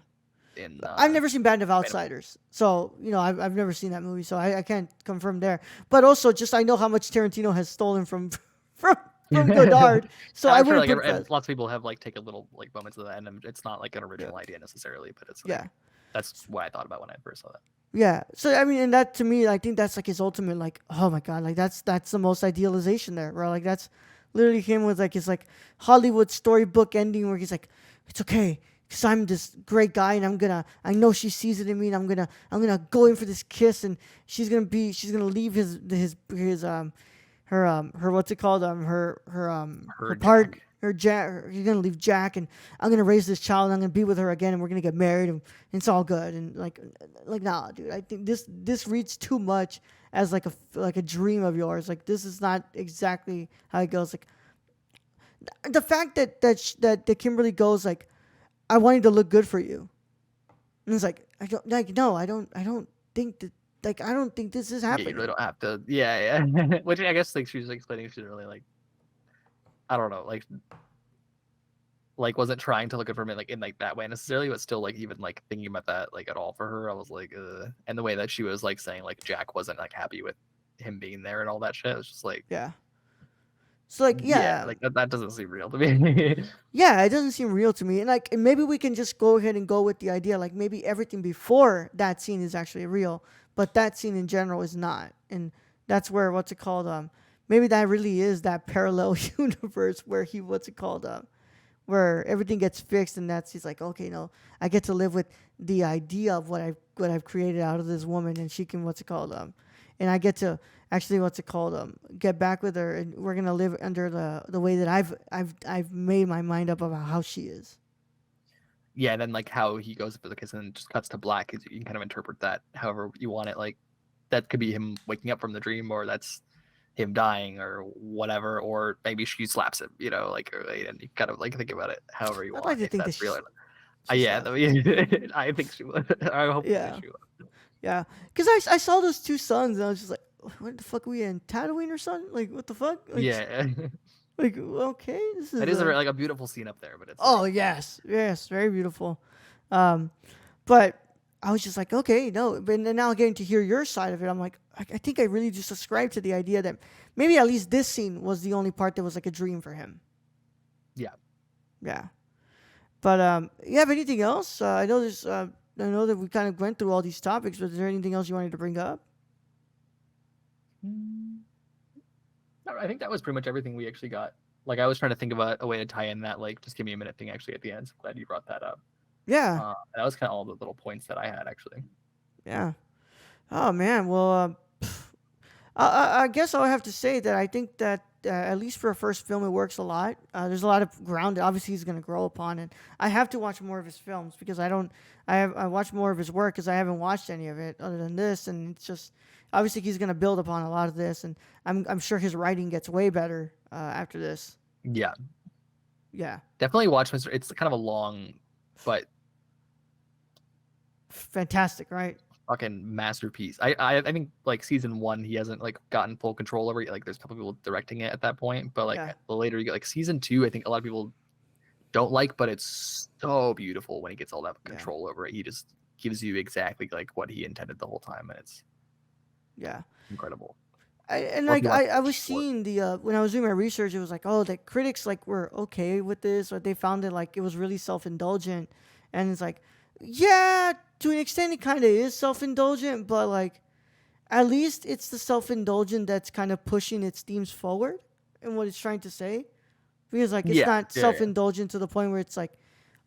in I've never seen Band of Band of- Outsiders, so I've never seen that movie, so I can't confirm there. But also, just I know how much Tarantino has stolen from from from Godard, so I I'm sure wouldn't like put and that. lots of people have like taken little like moments of that, and it's not like an Yeah, original idea necessarily, but it's yeah, like that's what I thought about when I first saw that. yeah. So I mean, and that to me, I think that's like his ultimate, like, oh my god, like that's the most idealization there, bro. Like that's literally him with like his like Hollywood storybook ending where he's like, it's okay. Cause I'm this great guy, and I know she sees it in me, and I'm gonna go in for this kiss, and she's gonna leave his her what's it called her Her part Jack. her Jack. You're gonna leave Jack, and I'm gonna raise this child, and I'm gonna be with her again, and we're gonna get married, and it's all good. And like nah, dude, I think this reads too much as like a dream of yours. Like this is not exactly how it goes. Like the fact that Kimberly goes like, I wanted to look good for you, and it's like I don't like no, I don't think that like I don't think this is Yeah, you really happening. don't have to. Yeah, yeah. Which I guess like she was explaining, she didn't really like. I don't know, like wasn't trying to look at for me like in like that way necessarily, but still like even like thinking about that like at all for her, I was like, and the way that she was like saying like Jack wasn't like happy with him being there and all that shit, it was just like, Yeah. So like yeah, yeah, like that doesn't seem real to me. yeah, it doesn't seem real to me. And like maybe we can just go ahead and go with the idea like maybe everything before that scene is actually real, but that scene in general is not. And that's where what's it called maybe that really is that parallel universe where he what's it called where everything gets fixed, and that's he's like, okay, no, I get to live with the idea of what I've created out of this woman, and she can what's it called and I get to actually what's it called get back with her, and we're gonna live under the way that I've made my mind up about how she is. Yeah, and then like how he goes for the kiss and then just cuts to black, you can kind of interpret that however you want it. Like that could be him waking up from the dream, or that's him dying, or whatever, or maybe she slaps him, like, and you kind of like think about it however you I'd like want, to if think that that's real or not. she Yeah, slaps. I think she would. I hope that Yeah, she would. yeah. Because I saw those two suns, and I was just like, what the fuck are we in Tatooine or something? Like what the fuck? Yeah, Like okay, this that is is a like a beautiful scene up there, but it's oh like, yes, yes, very beautiful. Um, but I was just like, okay, no. But then now getting to hear your side of it, I'm like, I think I really just subscribe to the idea that maybe at least this scene was the only part that was like a dream for him. yeah. Yeah. But you have anything else? I know there's. I know that we kind of went through all these topics, but is there anything else you wanted to bring up? No, I think that was pretty much everything we actually got. Like I was trying to think about a way to tie in that like just give me a minute thing actually at the end. So I'm glad you brought that up. Yeah. That was kind of all the little points that I had actually. Yeah. Oh man. Well, I guess I'll have to say that I think that at least for a first film, it works a lot. There's a lot of ground. Obviously, he's going to grow upon it. I have to watch more of his films because I don't. I watch more of his work because I haven't watched any of it other than this, and it's just obviously he's going to build upon a lot of this, and I'm sure his writing gets way better after this. Yeah, Yeah, definitely watch Mr. It's kind of a long, but fantastic, right? fucking masterpiece. I think like season 1 he hasn't like gotten full control over it. Like there's a couple people directing it at that point, but like Yeah, the later you get like season 2, I think a lot of people don't like, but it's so beautiful when he gets all that yeah, control over it. He just gives you exactly like what he intended the whole time, and it's yeah. incredible. And Or if like you watch I the was short. seeing the when I was doing my research, it was like, oh, the critics like were okay with this, or they found it like it was really self indulgent, and it's like, yeah, to an extent it kind of is self indulgent, but like at least it's the self indulgent that's kind of pushing its themes forward and what it's trying to say, because like it's Yeah, not yeah, self yeah. indulgent to the point where it's like,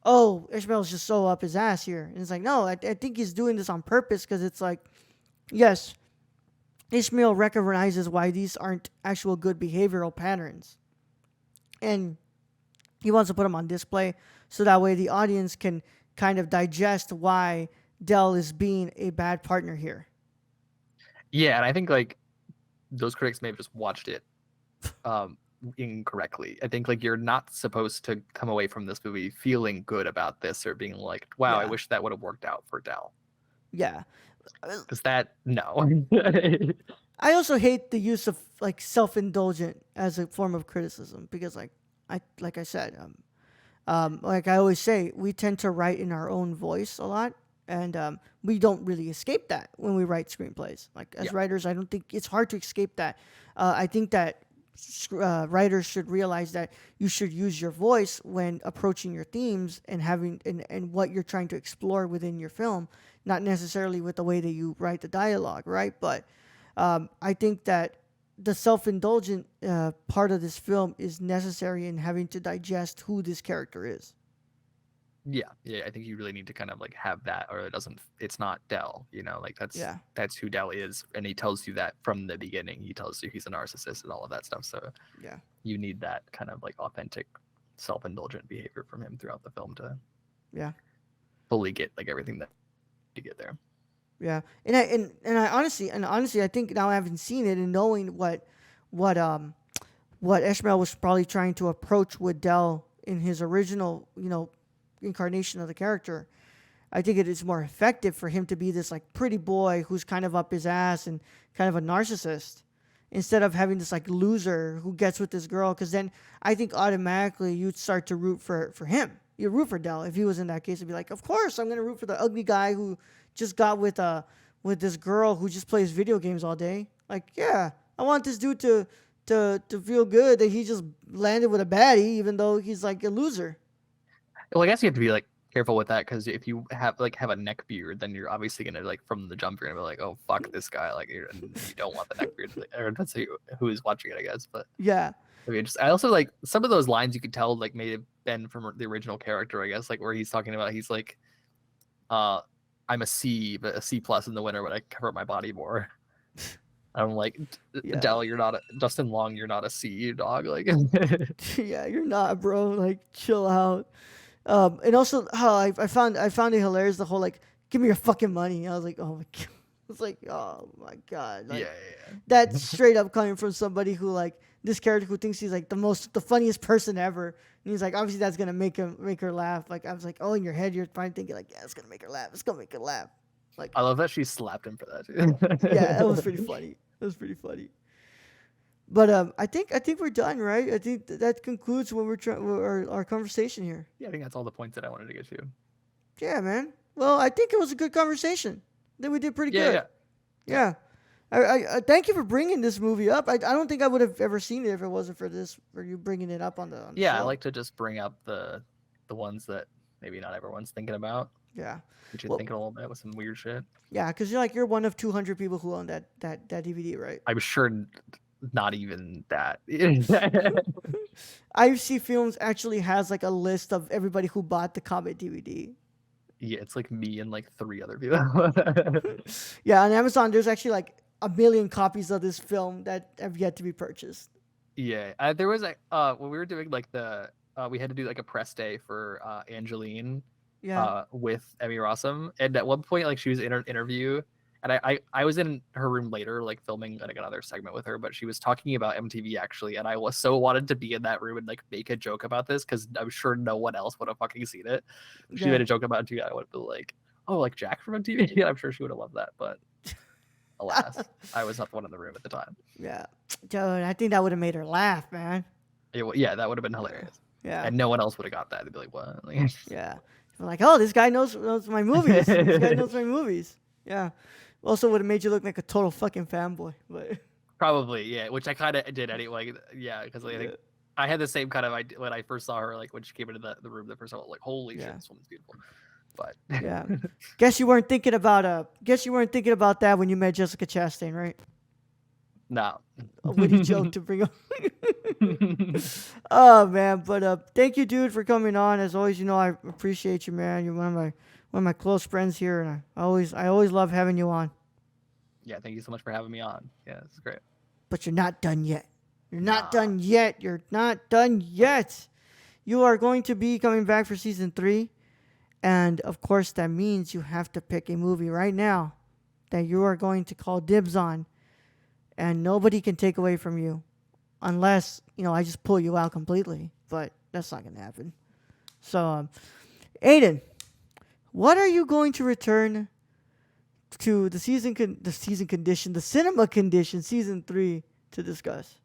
oh, Ishmael's just so up his ass here, and it's like, no, I think he's doing this on purpose because it's like, yes, Ishmael recognizes why these aren't actual good behavioral patterns. And he wants to put them on display so that way the audience can kind of digest why Dell is being a bad partner here. Yeah, and I think like those critics may have just watched it um incorrectly. I think like you're not supposed to come away from this movie feeling good about this or being like, wow, I Yeah. wish that would have worked out for Dell. Yeah. Uh, Because that no. I also hate the use of like self-indulgent as a form of criticism because like I said, like I always say, we tend to write in our own voice a lot, and we don't really escape that when we write screenplays. Like as Yeah. writers, I don't think it's hard to escape that. I think that writers should realize that you should use your voice when approaching your themes and having and what you're trying to explore within your film, not necessarily with the way that you write the dialogue, right? But I think that the self-indulgent part of this film is necessary in having to digest who this character is. Yeah, yeah. I think you really need to kind of like have that, or it doesn't. It's not Dell, you know. Like Yeah, that's who Dell is, and he tells you that from the beginning. He tells you he's a narcissist and all of that stuff. So yeah, you need that kind of like authentic, self-indulgent behavior from him throughout the film to yeah, fully get like everything that to get there. yeah. And I honestly, I think now having seen it and knowing what what Ishmael was probably trying to approach with Dell in his original, incarnation of the character, I think it is more effective for him to be this like pretty boy who's kind of up his ass and kind of a narcissist instead of having this like loser who gets with this girl. Because then I think automatically you'd start to root for him. You root for Dell if he was in that case. It'd be like, of course I'm gonna root for the ugly guy who just got with this girl who just plays video games all day. Like, yeah, I want this dude to feel good that he just landed with a baddie, even though he's like a loser. Well, I guess you have to be like careful with that because if you have a neck beard, then you're obviously gonna like from the jump you're gonna be like, oh fuck this guy, like and you don't want the neck beard, or that's who is watching it, I guess. But Yeah, I mean, just I also like some of those lines you could tell like may have been from the original character, I guess, like where he's talking about he's like, uh, I'm a C, but a C plus in the winter, but I cover up my body more. I'm like, yeah. Dell, you're not Justin Long, you're not a C dog, like. Yeah, you're not, bro. Like, chill out. And also how I found it hilarious the whole like, give me your fucking money. I was like, oh my god. It's like, oh my god, Yeah, like yeah, that's straight up coming from somebody who like this character who thinks he's like the funniest person ever, and he's like, obviously that's gonna make her laugh. Like I was like, oh, in your head you're probably thinking like, yeah, it's gonna make her laugh. It's gonna make her laugh. Like, I love that she slapped him for that yeah, that was too. pretty funny. That was pretty funny. But I think we're done, right? I think that concludes when we're trying our conversation here. Yeah, I think that's all the points that I wanted to get to. Yeah, man. Well, I think it was a good conversation. I think we did pretty Yeah, good. yeah, yeah, Yeah. I thank you for bringing this movie up. I don't think I would have ever seen it if it wasn't for you bringing it up on the yeah. I show. like to just bring up the ones that maybe not everyone's thinking about. Yeah. Get you Well, thinking a little bit with some weird shit. yeah, because you're one of 200 people who own that DVD, right? I'm sure not even that. IFC Films actually has like a list of everybody who bought the Comet DVD. Yeah, it's like me and like 3 other people. Yeah, on Amazon, there's actually like a million copies of this film that have yet to be purchased. Yeah, there was a when we were doing like the we had to do like a press day for Angeline Yeah, with Emmy Rossum, and at one point like she was in an interview, and I was in her room later like filming like another segment with her, but she was talking about MTV actually, and I was so wanted to be in that room and like make a joke about this because I'm sure no one else would have fucking seen it. If she yeah, made a joke about it too, I would have been like, oh, like Jack from MTV. I'm sure she would have loved that, but alas, I was not the one in the room at the time. Yeah, dude, I think that would have made her laugh, man. Yeah, that would have been hilarious. Yeah, And no one else would have got that. They'd be like, what? Like, yeah. Like, oh, this guy knows my movies. This guy knows my movies. Yeah. Also would have made you look like a total fucking fanboy, but probably, yeah, which I kind of did anyway. Yeah, because like, I yeah. think I had the same kind of idea when I first saw her, like when she came into the room the first time. I was like, holy Yeah. shit, this woman's beautiful. But Yeah. Guess you weren't thinking about that when you met Jessica Chastain, right? no. A witty joke to bring up. Oh man, but thank you, dude, for coming on. As always, I appreciate you, man. You're one of my close friends here, and I always love having you on. Yeah, thank you so much for having me on. Yeah, it's great. But you're not done yet. You're not done yet. You're not done yet. You are going to be coming back for season 3. And of course, that means you have to pick a movie right now that you are going to call dibs on. And nobody can take away from you. Unless, I just pull you out completely. But that's not going to happen. So, Ayden, what are you going to return to the cinema condition, season 3 to discuss?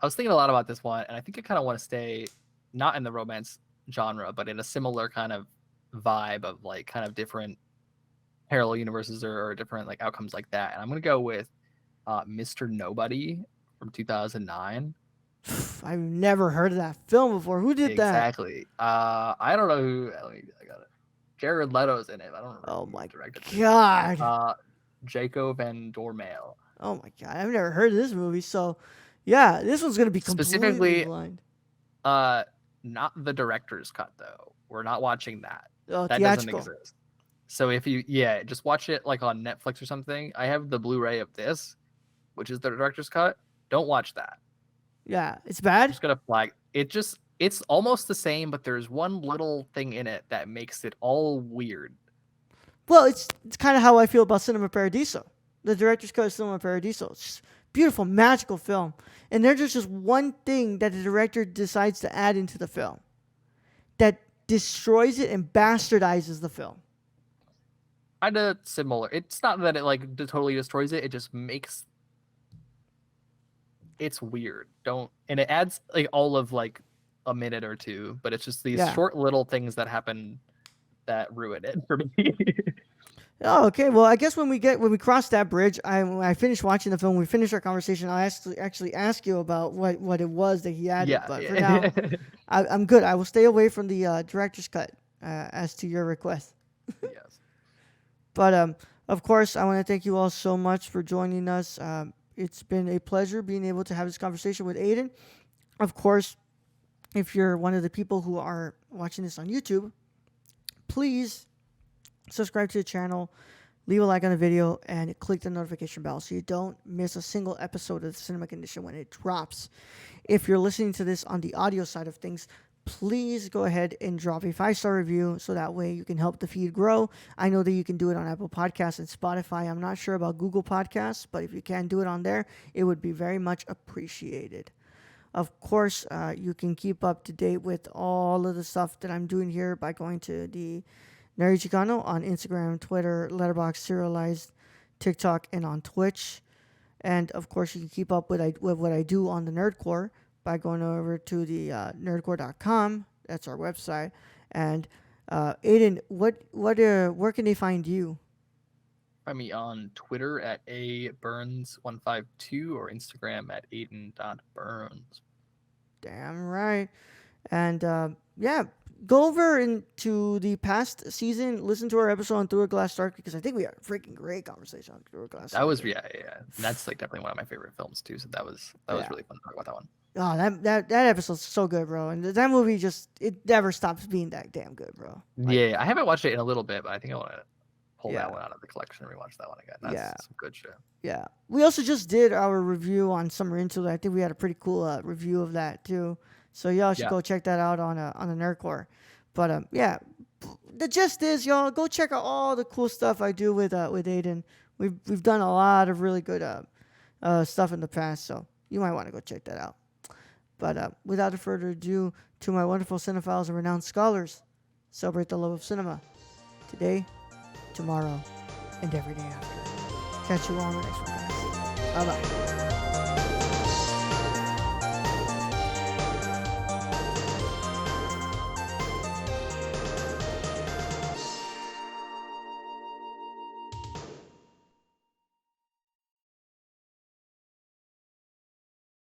I was thinking a lot about this one, and I think I kind of want to stay not in the romance genre, but in a similar kind of vibe of like kind of different parallel universes or different like outcomes like that. And I'm gonna go with Mr. Nobody from 2009. I've never heard of that film before. Who did that? Exactly. I don't know who. I got it. Jared Leto's in it. I don't remember. Oh my directed god. Jaco Van Dormael. Oh my god. I've never heard of this movie. So, yeah, this one's gonna be Specifically, completely blind. Not the director's cut though. We're not watching that. Oh, That theatrical. doesn't exist. So if you just watch it like on Netflix or something. I have the Blu-ray of this, which is the director's cut. Don't watch that. Yeah, it's I'm bad. just gonna flag it. It's almost the same, but there's one little thing in it that makes it all weird. Well, it's kind of how I feel about Cinema Paradiso. The director's cut of Cinema Paradiso. It's just beautiful, magical film. And there's just one thing that the director decides to add into the film that destroys it and bastardizes the film. Kind of similar. It's not that it like totally destroys it. It just makes it's weird. And it adds like all of like a minute or two, but it's just these short little things that happen that ruin it for me. Oh, okay. Well, I guess when we cross that bridge, when I finish watching the film, we finish our conversation. I'll actually ask you about what it was that he added. Yeah. But for now, I'm good. I will stay away from the director's cut as to your request. Yes. But of course, I want to thank you all so much for joining us. It's been a pleasure being able to have this conversation with Ayden. Of course, if you're one of the people who are watching this on YouTube, please subscribe to the channel, leave a like on the video, and click the notification bell so you don't miss a single episode of the Cinema Condition when it drops. If you're listening to this on the audio side of things, please go ahead and drop a 5-star review so that way you can help the feed grow. I know that you can do it on Apple Podcasts and Spotify. I'm not sure about Google Podcasts, but if you can do it on there, it would be very much appreciated. Of course, you can keep up to date with all of the stuff that I'm doing here by going to the Nerd Chicano on Instagram, Twitter, Letterboxd, Serialized, TikTok, and on Twitch. And of course, you can keep up with what I do on the Nerdcore by going over to the nerdcore.com. That's our website. And Ayden, where can they find you? Find me on Twitter at aburns152 or Instagram at ayden.burns. Damn right. And go over into the past season, listen to our episode on Through a Glass Dark, because I think we had a freaking great conversation on Through a Glass Dark. That was yeah. That's like definitely one of my favorite films too. So that was really fun to talk about that one. Oh, that episode's so good, bro. And that movie it never stops being that damn good, bro. Like, I haven't watched it in a little bit, but I think I want to pull that one out of the collection and rewatch that one again. That's some good shit. Yeah. We also just did our review on Summer Into It. I think we had a pretty cool review of that too. So y'all should go check that out on the Nerdcore. But the gist is, y'all go check out all the cool stuff I do with Ayden. We've done a lot of really good stuff in the past, so you might want to go check that out. But without further ado, to my wonderful cinephiles and renowned scholars, celebrate the love of cinema. Today, tomorrow, and every day after. Catch you all on the next one, guys. Bye bye.